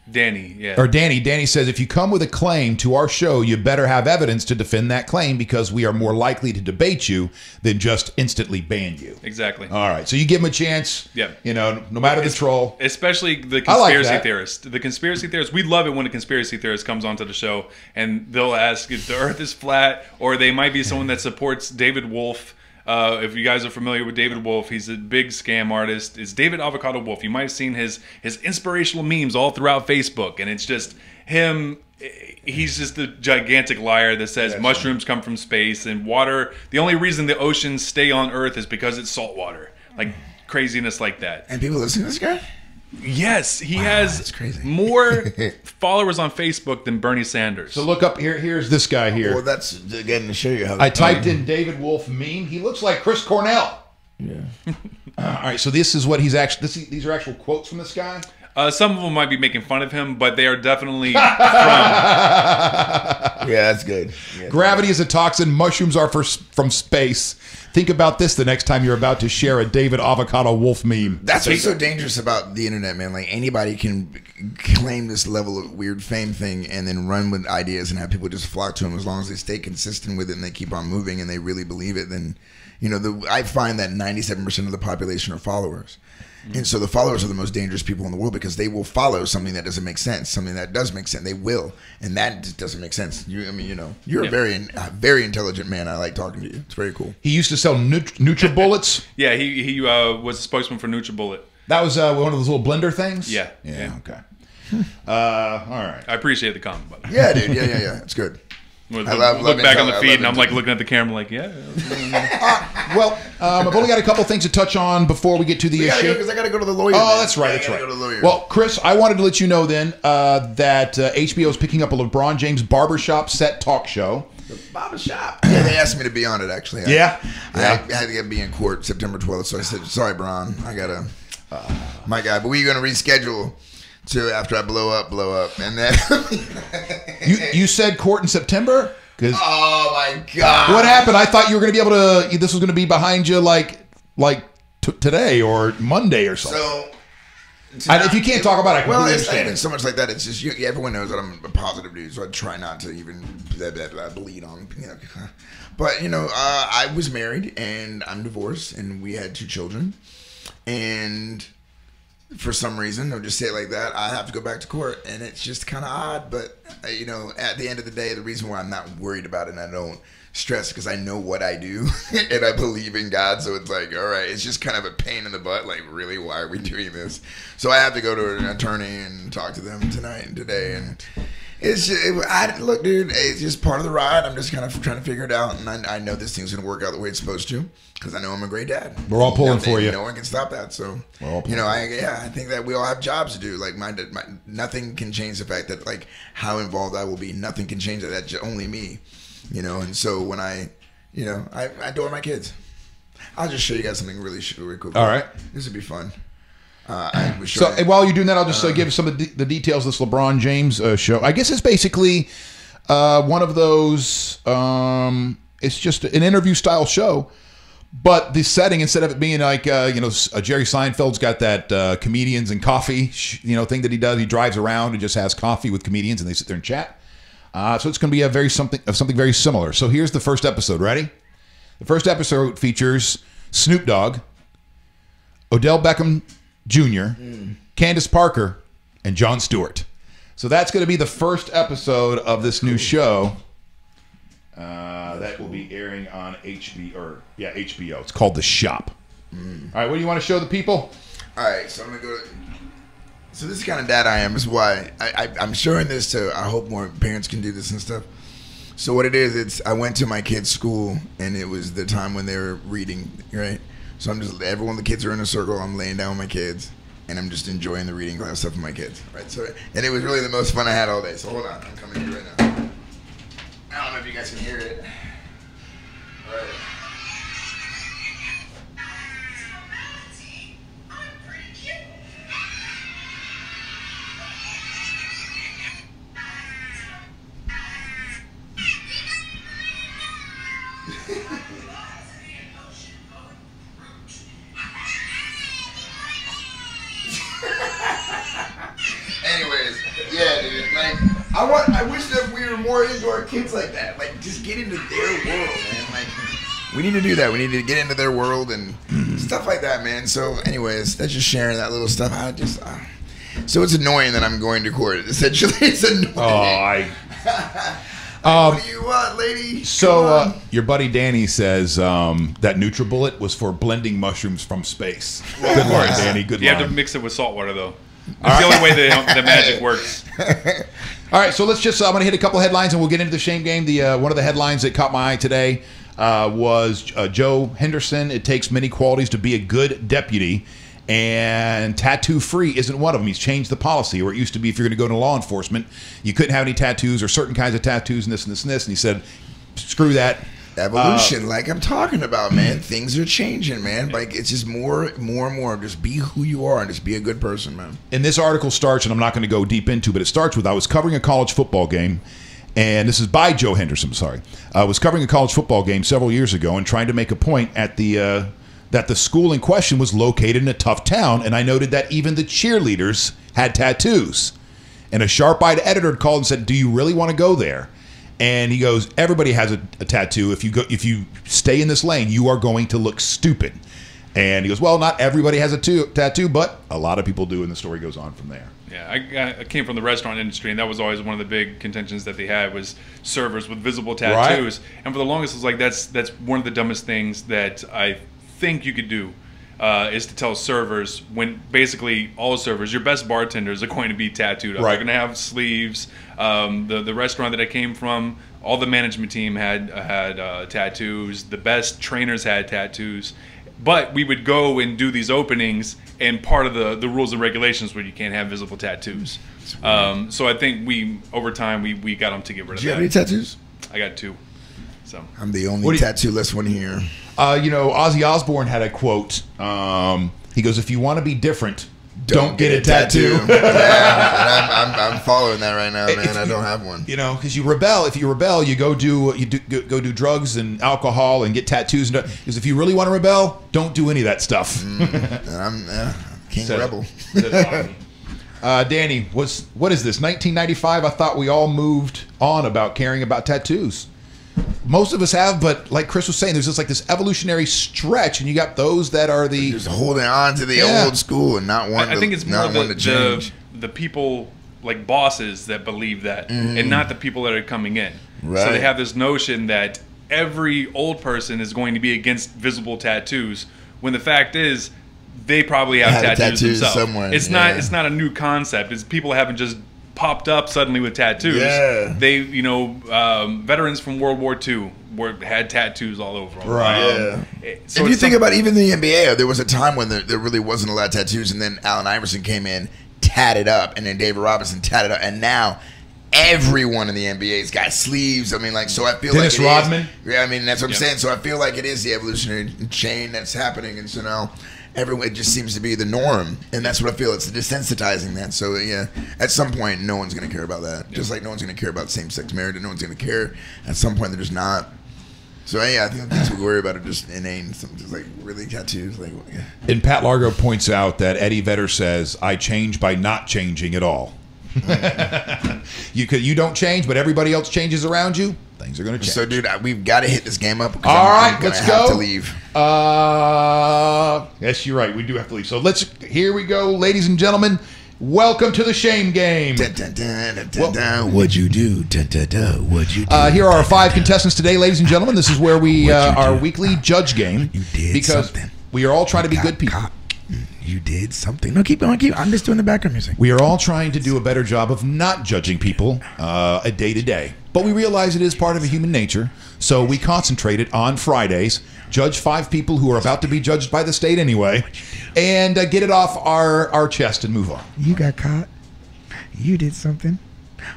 Danny, yeah. Or Danny. Danny says, if you come with a claim to our show, you better have evidence to defend that claim, because we are more likely to debate you than just instantly ban you. Exactly. All right. So you give them a chance. Yeah. No matter the troll. Especially the conspiracy like theorists. The conspiracy theorists, we love it when a conspiracy theorist comes onto the show and they'll ask if the earth is flat, or they might be someone that supports David Wolf. If you guys are familiar with David Wolf, he's a big scam artist. It's David Avocado Wolf. You might have seen his inspirational memes all throughout Facebook, and it's just him. He's just a gigantic liar that says mushrooms come from space, and water. The only reason the oceans stay on Earth is because it's salt water. Like, craziness like that. And people listen to this guy? Yes, he has more followers on Facebook than Bernie Sanders. So look up here. Here's this guy here. Well, that's again to show you how. I typed in David Wolf meme. He looks like Chris Cornell. Yeah. All right. So this is what he's actually. These are actual quotes from this guy. Some of them might be making fun of him, but they are definitely from. Yeah, that's good. Yeah, Gravity is a toxin. Mushrooms are from space. Think about this the next time you're about to share a David Avocado Wolf meme. That's what's so dangerous about the internet, man. Like, anybody can claim this level of weird fame thing and then run with ideas and have people just flock to them, as long as they stay consistent with it and they keep on moving and they really believe it. Then, I find that 97% of the population are followers. And so the followers are the most dangerous people in the world, because they will follow something that doesn't make sense, something that does make sense. They will, and that just doesn't make sense. You're a very intelligent man. I like talking to you. It's very cool. He used to sell NutriBullets. Yeah, he was a spokesman for NutriBullet. That was one of those little blender things. Yeah. Okay. All right. I appreciate the comment, by the way. Yeah, dude. Yeah. It's good. Look back on the feed, and I'm like looking at the camera, like, yeah. Well, I've only got a couple things to touch on before we get to the issue. Because I got to go to the lawyer. Oh, that's right. That's right. Go to the lawyer. Well, Chris, I wanted to let you know then that HBO is picking up a LeBron James barbershop set talk show. The barbershop. Yeah, they asked me to be on it, actually. I had to be in court September 12th, so I said, sorry, Bron, I got to, my guy, but we're going to reschedule to after I blow up, and then you said court in September? Oh my God! What happened? I thought you were going to be able to. This was going to be behind you like today or Monday or something. So if you can't talk about it, I completely it's not understand. even so much like that. It's just everyone knows that I'm a positive dude, so I try not to even bleed on. But I was married and I'm divorced, and we had 2 children, and for some reason, I'll just say it like that, I have to go back to court, and it's just kind of odd. But at the end of the day, the reason why I'm not worried about it and I don't stress, because I know what I do and I believe in God. So it's like, all right, it's just kind of a pain in the butt. Like, really, why are we doing this? So I have to go to an attorney and talk to them tonight and today, and it's just, look, dude, it's just part of the ride. I'm just kind of trying to figure it out, and I know this thing's gonna work out the way it's supposed to, because I know I'm a great dad. We're all pulling for you. No one can stop that. So I think that we all have jobs to do. Like, nothing can change the fact that, like, how involved I will be. Nothing can change that. That's only me. And so when I adore my kids. I'll just show you guys something really cool. All right. This would be fun. So while you're doing that, I'll just give some of the details of this LeBron James show. I guess it's basically one of those. It's just an interview style show, but the setting, instead of it being like Jerry Seinfeld's got that comedians and coffee thing that he does. He drives around and just has coffee with comedians, and they sit there and chat. So it's going to be something very similar. So here's the first episode. Ready? The first episode features Snoop Dogg, Odell Beckham Jr., Candace Parker, and Jon Stewart. So that's going to be the first episode of this new show that will be airing on HBO. It's called The Shop. All right, what do you want to show the people? All right, so I'm going to go. So this is the kind of dad I am. This is why I'm showing this to. I hope more parents can do this and stuff. So what it is, I went to my kids' school, and it was the time when they were reading, right? So everyone, the kids are in a circle. I'm laying down with my kids, and I'm just enjoying the reading class stuff with my kids, right? So, and it was really the most fun I had all day. So hold on, I'm coming here right now. I don't know if you guys can hear it. All right. Anyways, yeah, dude. Like, I wish that we were more into our kids like that. Like, just get into their world, man. Like, we need to do that. We need to get into their world and stuff like that, man. So, anyways, that's just sharing that little stuff. So it's annoying that I'm going to court. Essentially, it's annoying. What do you want, lady? So your buddy Danny says that NutriBullet was for blending mushrooms from space. Good line, Danny. Good line. You have to mix it with salt water, though. That's the only way the magic works. All right, so let's just. I'm going to hit a couple headlines, and we'll get into the shame game. The one of the headlines that caught my eye today was Joe Henderson. It takes many qualities to be a good deputy, and tattoo-free isn't one of them. He's changed the policy, where it used to be if you're going to go into law enforcement, you couldn't have any tattoos or certain kinds of tattoos and this and this and this. And he said, screw that. Evolution, like I'm talking about, man. Things are changing, man. Like, it's just more and more. Just be who you are and just be a good person, man. And this article starts, and I'm not going to go deep into, but it starts with, I was covering a college football game, and this is by Joe Henderson, sorry. I was covering a college football game several years ago and trying to make a point at the that the school in question was located in a tough town, and I noted that even the cheerleaders had tattoos. And a sharp-eyed editor called and said, do you really want to go there? And he goes, everybody has a tattoo. If you stay in this lane, you are going to look stupid. And he goes, well, not everybody has a tattoo, but a lot of people do, and the story goes on from there. Yeah, I came from the restaurant industry, and that was always one of the big contentions that they had was servers with visible tattoos. Right. And for the longest, it was like that's one of the dumbest things that I think you could do. Is to tell servers, when basically all servers, your best bartenders are going to be tattooed up. Right. They're going to have sleeves. The restaurant that I came from, all the management team had tattoos. The best trainers had tattoos. But we would go and do these openings, and part of the rules and regulations were you can't have visible tattoos. So I think over time we got them to get rid of that. Do you have any tattoos? I got 2. So I'm the only tattoo-less one here. Ozzy Osbourne had a quote. He goes, if you want to be different, don't get a tattoo. Yeah, I'm following that right now, man. I don't have one. Because you rebel. If you rebel, you go do drugs and alcohol and get tattoos. Because if you really want to rebel, don't do any of that stuff. I'm King Rebel. Danny, what is this? 1995. I thought we all moved on about caring about tattoos. Most of us have, but like Chris was saying, there's just like this evolutionary stretch, and you got those that are just holding on to the old school and not one. I think it's more the people like bosses that believe that, and not the people that are coming in. Right. So they have this notion that every old person is going to be against visible tattoos, when the fact is they probably have tattoos themselves. Somewhere. It's not a new concept. It's people haven't just popped up suddenly with tattoos. Yeah. They, veterans from World War II had tattoos all over them. Right. So if you think about even the NBA, there was a time when there really wasn't a lot of tattoos, and then Allen Iverson came in, tatted up, and then David Robinson tatted up, and now everyone in the NBA's got sleeves. I mean, so I feel Dennis Rodman. Yeah, I mean, that's what I'm saying. So I feel like it is the evolutionary chain that's happening, and so now everyone, it just seems to be the norm, and that's what I feel. It's desensitizing that. So yeah, at some point, no one's going to care about that. Just like no one's going to care about same-sex marriage, and no one's going to care. At some point, they're just not. So yeah, I think the things we worry about are just inane. Some just like really tattoos. Like, yeah. And Pat Largo points out that Eddie Vedder says, "I change by not changing at all." You don't change, but everybody else changes around you. Things are going to change. So, dude, we've got to hit this game up. All right, let's go. Have to leave. Yes, you're right. We do have to leave. So here we go, ladies and gentlemen. Welcome to the Shame Game. What'd you do? What'd you do? Here are our 5 contestants today, ladies and gentlemen. This is where we our weekly judge game. You did because something. We are all trying to be good people. You did something. No, keep going. I'm just doing the background music. We are all trying to do a better job of not judging people a day to day. But we realize it is part of a human nature. So we concentrated on Fridays, judge 5 people who are about to be judged by the state anyway, and get it off our chest and move on. You got caught. You did something.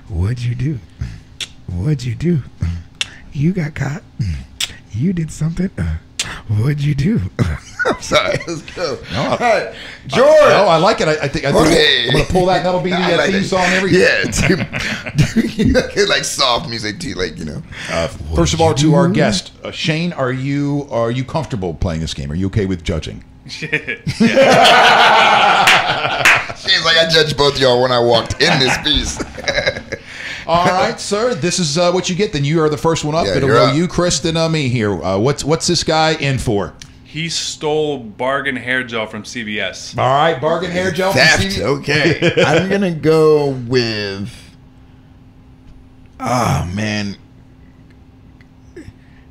What'd you do? What'd you do? You got caught. You did something. What'd you do? I'm sorry. Let's go. No, all right, George. No, I like it. I think I'm going to pull that. And that'll be the like theme song every Yeah, like soft music too, like first of all, to our guest, Shane, are you comfortable playing this game? Are you okay with judging? Shane's like, I judged both of y'all when I walked in this piece. All right, sir. This is what you get. Then you are the first one up. Yeah, It'll go you, Chris, then me here. What's this guy in for? He stole bargain hair gel from CVS. All right, bargain hair gel from Theft. CVS. Okay. I'm going to go with,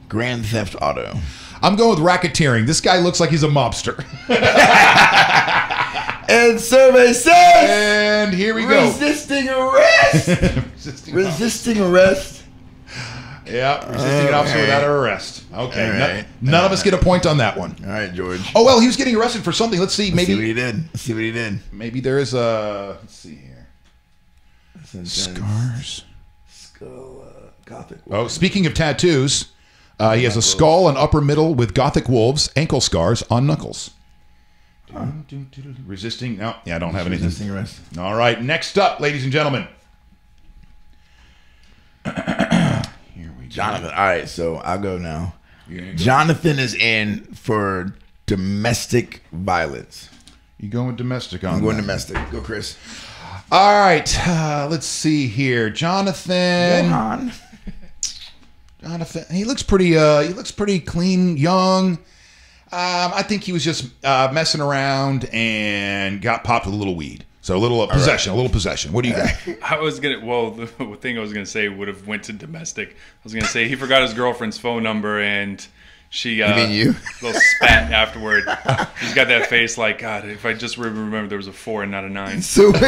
Grand Theft Auto. I'm going with racketeering. This guy looks like he's a mobster. And survey says, and here we go. Resisting arrest. Resisting arrest. Yeah, resisting an officer without an arrest. Okay, right. None of us get a point on that one. All right, George. Oh well, he was getting arrested for something. Let's see. Maybe Let's see what he did. Maybe there is a. Let's see here. Scars. Skull. Gothic. Oh, speaking of tattoos, he has a skull and upper middle with Gothic wolves, ankle scars on knuckles. Resisting. No, yeah, I don't have anything. Resisting arrest. All right, next up, ladies and gentlemen. Here we go. Jonathan. All right, so I'll go now. Jonathan is in for domestic violence. You going with domestic on I'm going that? domestic. Go, Chris. All right, let's see here. Jonathan. Jonathan, he looks pretty clean, young. I think he was just messing around and got popped with a little weed. So a little possession, right. A little possession. What do you got? The thing I was gonna say would have went to domestic. I was gonna say he forgot his girlfriend's phone number and she you mean you? little spat afterward. He's got that face like, God, if I just remember there was a 4 and not a 9. So I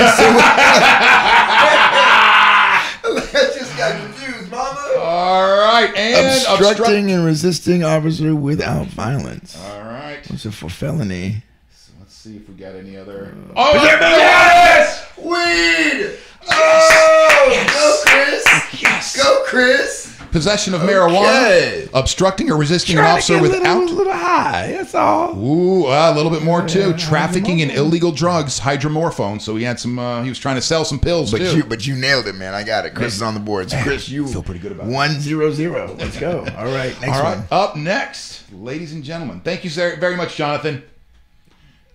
just got confused, mama. All right, and obstructing and resisting officer without violence. All right. What's it for felony? So let's see if we got any other. Oh, yes! Weed! Oh, yes! Go, Chris! Yes! Go, Chris! Possession of marijuana, obstructing or resisting an officer without. A little high, that's all. Ooh, a little bit more too. Trafficking in illegal drugs, hydromorphone. So he had some. He was trying to sell some pills too. But you nailed it, man. I got it. Chris is on the board. So Chris, you feel pretty good about it. 1-0-0. Let's go. All right, next one. Up next, ladies and gentlemen. Thank you very much, Jonathan.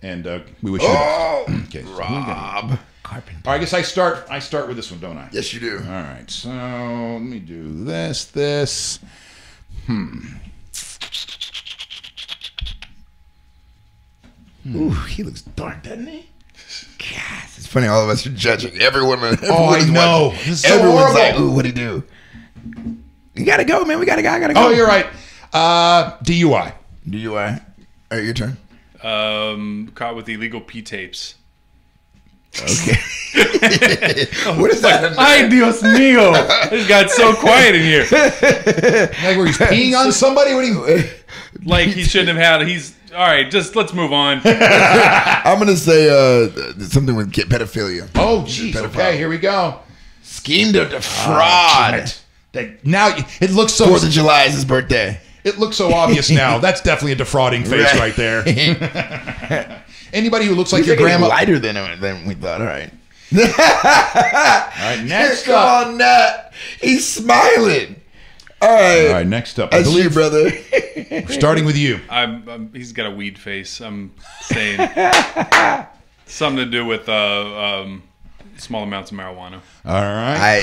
And we wish you the best. Okay, Rob. Carpenter. All right, I guess I start with this one, don't I? Yes, you do. All right, so let me do this. Ooh, he looks dark, doesn't he? Yes. It's funny, all of us are judging. Everyone I know. This is so everyone's horrible. Like, ooh, what'd he do? You gotta go, man. We gotta go. Oh, you're right. DUI. All right, your turn. Caught with illegal P-tapes. Okay. What is that? Ay, Dios mío. It got so quiet in here. Like where he's peeing on somebody? What do you... Like he shouldn't have had... He's... All right, just let's move on. I'm going to say something with pedophilia. Oh, jeez. Okay, here we go. Scheme to defraud. Now, it looks so... 4th of July is his birthday. It looks so obvious now. That's definitely a defrauding face right there. Anybody who looks like your grandma. Lighter than we thought. All right. All right, next up. on that. He's smiling. All right, next up. That's you, brother. Starting with you. He's got a weed face. I'm saying something to do with small amounts of marijuana. All right,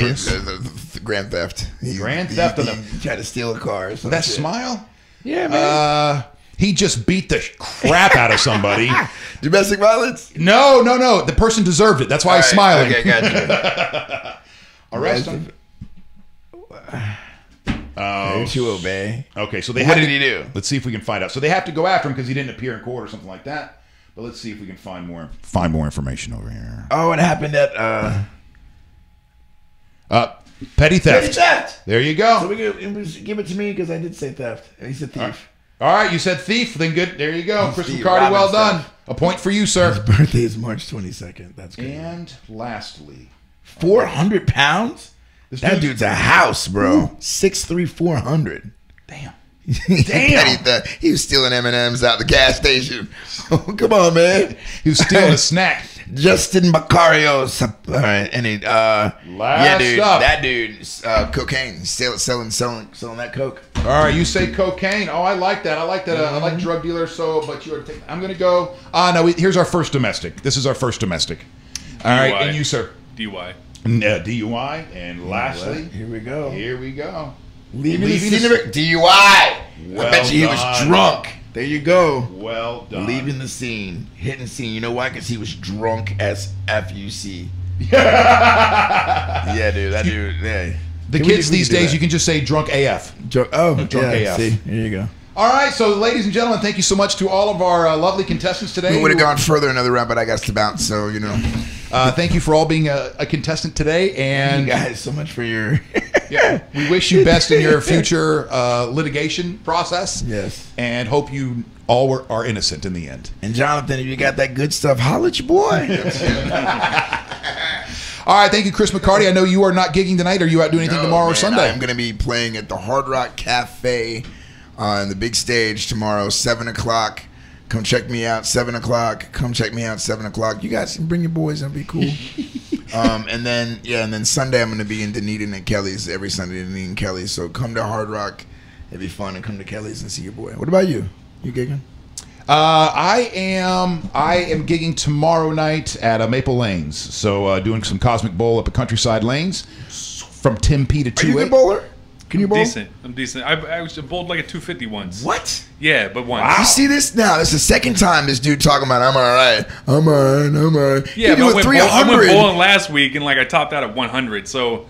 grand theft. Grand theft of them. Tried to steal a car. Or that smile? Yeah, man. He just beat the crap out of somebody. Domestic violence? No. The person deserved it. That's why he's smiling. Okay, gotcha. Arrest him. To obey. Okay, so they what did he do? Let's see if we can find out. So they have to go after him because he didn't appear in court or something like that. But let's see if we can find more information over here. Oh, it happened at petty theft. Petty theft. There you go. So give it to me because I did say theft. And he said thief. All right, you said thief. Then good. There you go. Chris Steve McCarty, well Robinson. done. A point for you, sir. His birthday is March 22nd. That's good. And lastly, 400 pounds? That dude's a house, bro. 6'3", 400. Damn. Damn. He was stealing M&Ms out the gas station. Oh, come on, man. He was stealing a snack. Justin Macarios. All right. And he, Last up. That dude, cocaine. He's selling that coke. All right, you say cocaine. Oh, I like that. I like drug dealers. But you are taking. I'm gonna go. No. Here's our first domestic. This is our first domestic. All right, and you, sir. DUI. DUI. And lastly, here we go. Leaving the scene of it. DUI. I bet you he was done. drunk. There you go. Well done. Leaving the scene. Hitting the scene. You know why? Because he was drunk as FUC. Yeah, dude. That dude. Yeah. The kids these days, you can just say drunk AF. Drunk AF. See, here you go. All right, so ladies and gentlemen, thank you so much to all of our lovely contestants today. We would have gone further another round, but I got to bounce, so you know. Thank you for all being a contestant today, and thank you guys so much for your. Yeah, we wish you best in your future litigation process. Yes, and hope you all are innocent in the end. And Jonathan, if you got that good stuff, holla at your boy. All right, thank you, Chris McCarty. I know you are not gigging tonight. Are you out doing anything tomorrow or Sunday? I'm going to be playing at the Hard Rock Cafe on the big stage tomorrow, 7 o'clock. Come check me out, 7 o'clock. Come check me out, 7 o'clock. You guys can bring your boys. That'll be cool. And then Sunday I'm going to be in Dunedin and Kelly's every Sunday in Dunedin and Kelly's. So come to Hard Rock. It'd be fun. And come to Kelly's and see your boy. What about you? You gigging? I am gigging tomorrow night at Maple Lanes. So doing some Cosmic Bowl up at Countryside Lanes from 10 p to 2 a.m. Are you a good bowler? Can you bowl? I'm decent. I was bowled like a 250 once. What? Yeah, but once. Wow. You see this now? This is the second time this dude talking about I'm all right. Yeah, but I went bowling last week and like I topped out at 100. So.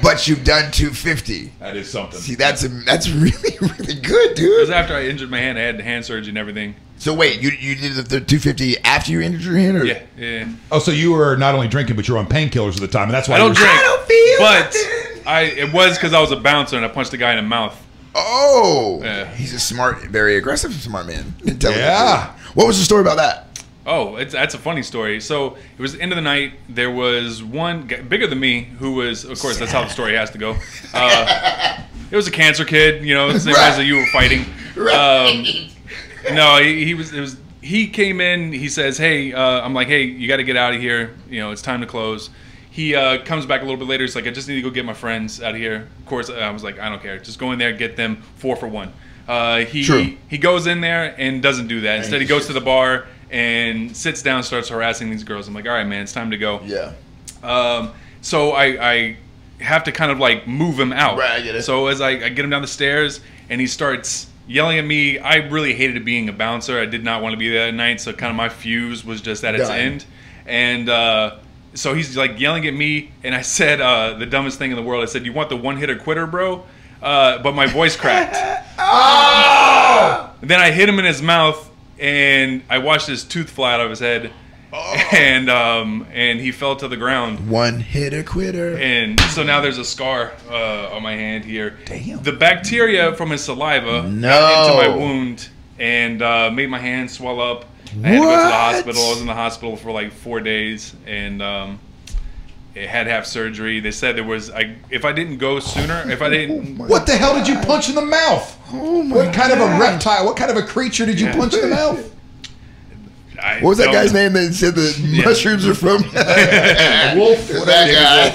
But you've done 250. That is something. See, that's really, really good, dude. It was after I injured my hand. I had hand surgery and everything. So wait, you did the 250 after you injured your hand? Or? Yeah. Oh, so you were not only drinking, but you were on painkillers at the time, and that's why I don't drink. I don't feel but nothing. it was because I was a bouncer and I punched a guy in the mouth. Oh, yeah. He's a smart, very aggressive, smart man. Yeah. What was the story about that? Oh, that's a funny story. So it was the end of the night. There was one guy, bigger than me who was, of course, that's how the story has to go. It was a cancer kid, you know, the same guys that you were fighting. Right. No, he came in. He says, "Hey," I'm like, "Hey, you got to get out of here. You know, it's time to close." He comes back a little bit later. He's like, "I just need to go get my friends out of here." Of course, I was like, "I don't care. Just go in there, get them 4 for 1." He goes in there and doesn't do that. Instead, he goes to the bar and sits down, starts harassing these girls. I'm like, all right, man, it's time to go. Yeah. So I have to kind of like move him out. Right, I get it. So as I get him down the stairs and he starts yelling at me, I really hated being a bouncer. I did not want to be there that night. So kind of my fuse was just at its end. And so he's like yelling at me. And I said the dumbest thing in the world. I said, "You want the one-hitter quitter, bro?" But my voice cracked. Oh! And then I hit him in his mouth. And I watched his tooth fly out of his head, and he fell to the ground. One hitter quitter. And so now there's a scar on my hand here. Damn. The bacteria from his saliva got into my wound and made my hand swell up. I had to go to the hospital. I was in the hospital for like 4 days, and It had to have surgery. They said there was, if I didn't go sooner, if I didn't. What the hell did you punch in the mouth? What kind of a reptile? What kind of a creature did you punch in the mouth? What was that guy's name that said the mushrooms are from? A wolf. That guy.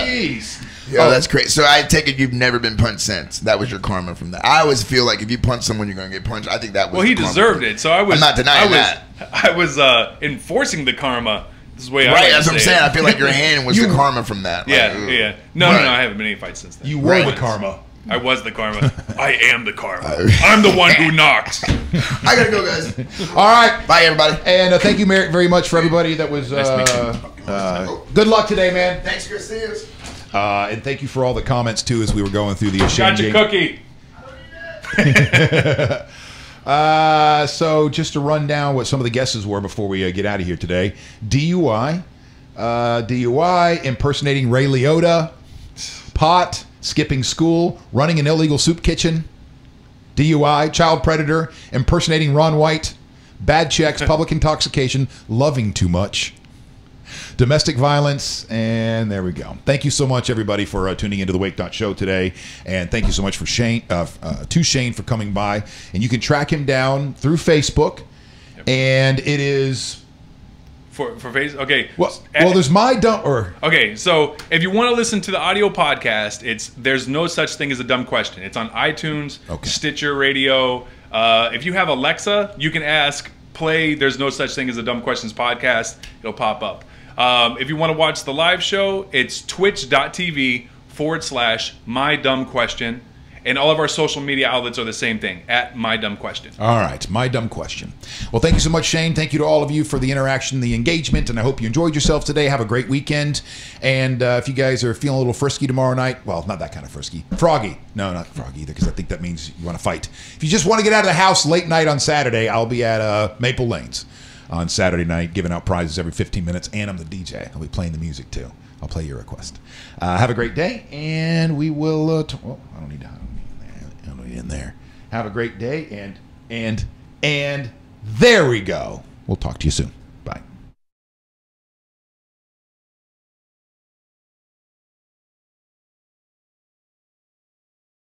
Jeez. Yo, that's crazy. So I take it you've never been punched since. That was your karma from that. I always feel like if you punch someone, you're going to get punched. I think that was. Well, he deserved it. So I'm not denying that. I was enforcing the karma. This is the way right, that's what I'm saying. I feel like your hand was the karma from that. Yeah. No, I haven't been in any fights since then. You were the karma. I was the karma. I am the karma. I'm the one who knocked. I gotta go, guys. All right. Bye, everybody. And thank you very much for everybody that was. Good luck today, man. Thanks, Chris. And thank you for all the comments, too, as we were going through the Got your cookie. So just to run down what some of the guesses were before we get out of here today. DUI, impersonating Ray Liotta, pot, skipping school, running an illegal soup kitchen, DUI, child predator, impersonating Ron White, bad checks, public intoxication, loving too much, domestic violence, and there we go. Thank you so much, everybody, for tuning into the Wake.Show today, and thank you so much for Shane for coming by. And you can track him down through Facebook, and it is for Facebook. Okay. Well, there's my dumb or okay. So if you want to listen to the audio podcast, there's no such thing as a dumb question. It's on iTunes, Stitcher Radio. If you have Alexa, you can ask play. There's no such thing as a dumb questions podcast. It'll pop up. If you want to watch the live show, it's twitch.tv/mydumbquestion. And all of our social media outlets are the same thing, @mydumbquestion. All right, My Dumb Question. Well, thank you so much, Shane. Thank you to all of you for the interaction, the engagement, and I hope you enjoyed yourself today. Have a great weekend. And if you guys are feeling a little frisky tomorrow night, well, not that kind of frisky. Froggy. No, not froggy either, because I think that means you want to fight. If you just want to get out of the house late night on Saturday, I'll be at Maple Lanes on Saturday night, giving out prizes every 15 minutes, and I'm the DJ. I'll be playing the music, too. I'll play your request. Have a great day, and we will... I don't need in there. Have a great day, and there we go. We'll talk to you soon.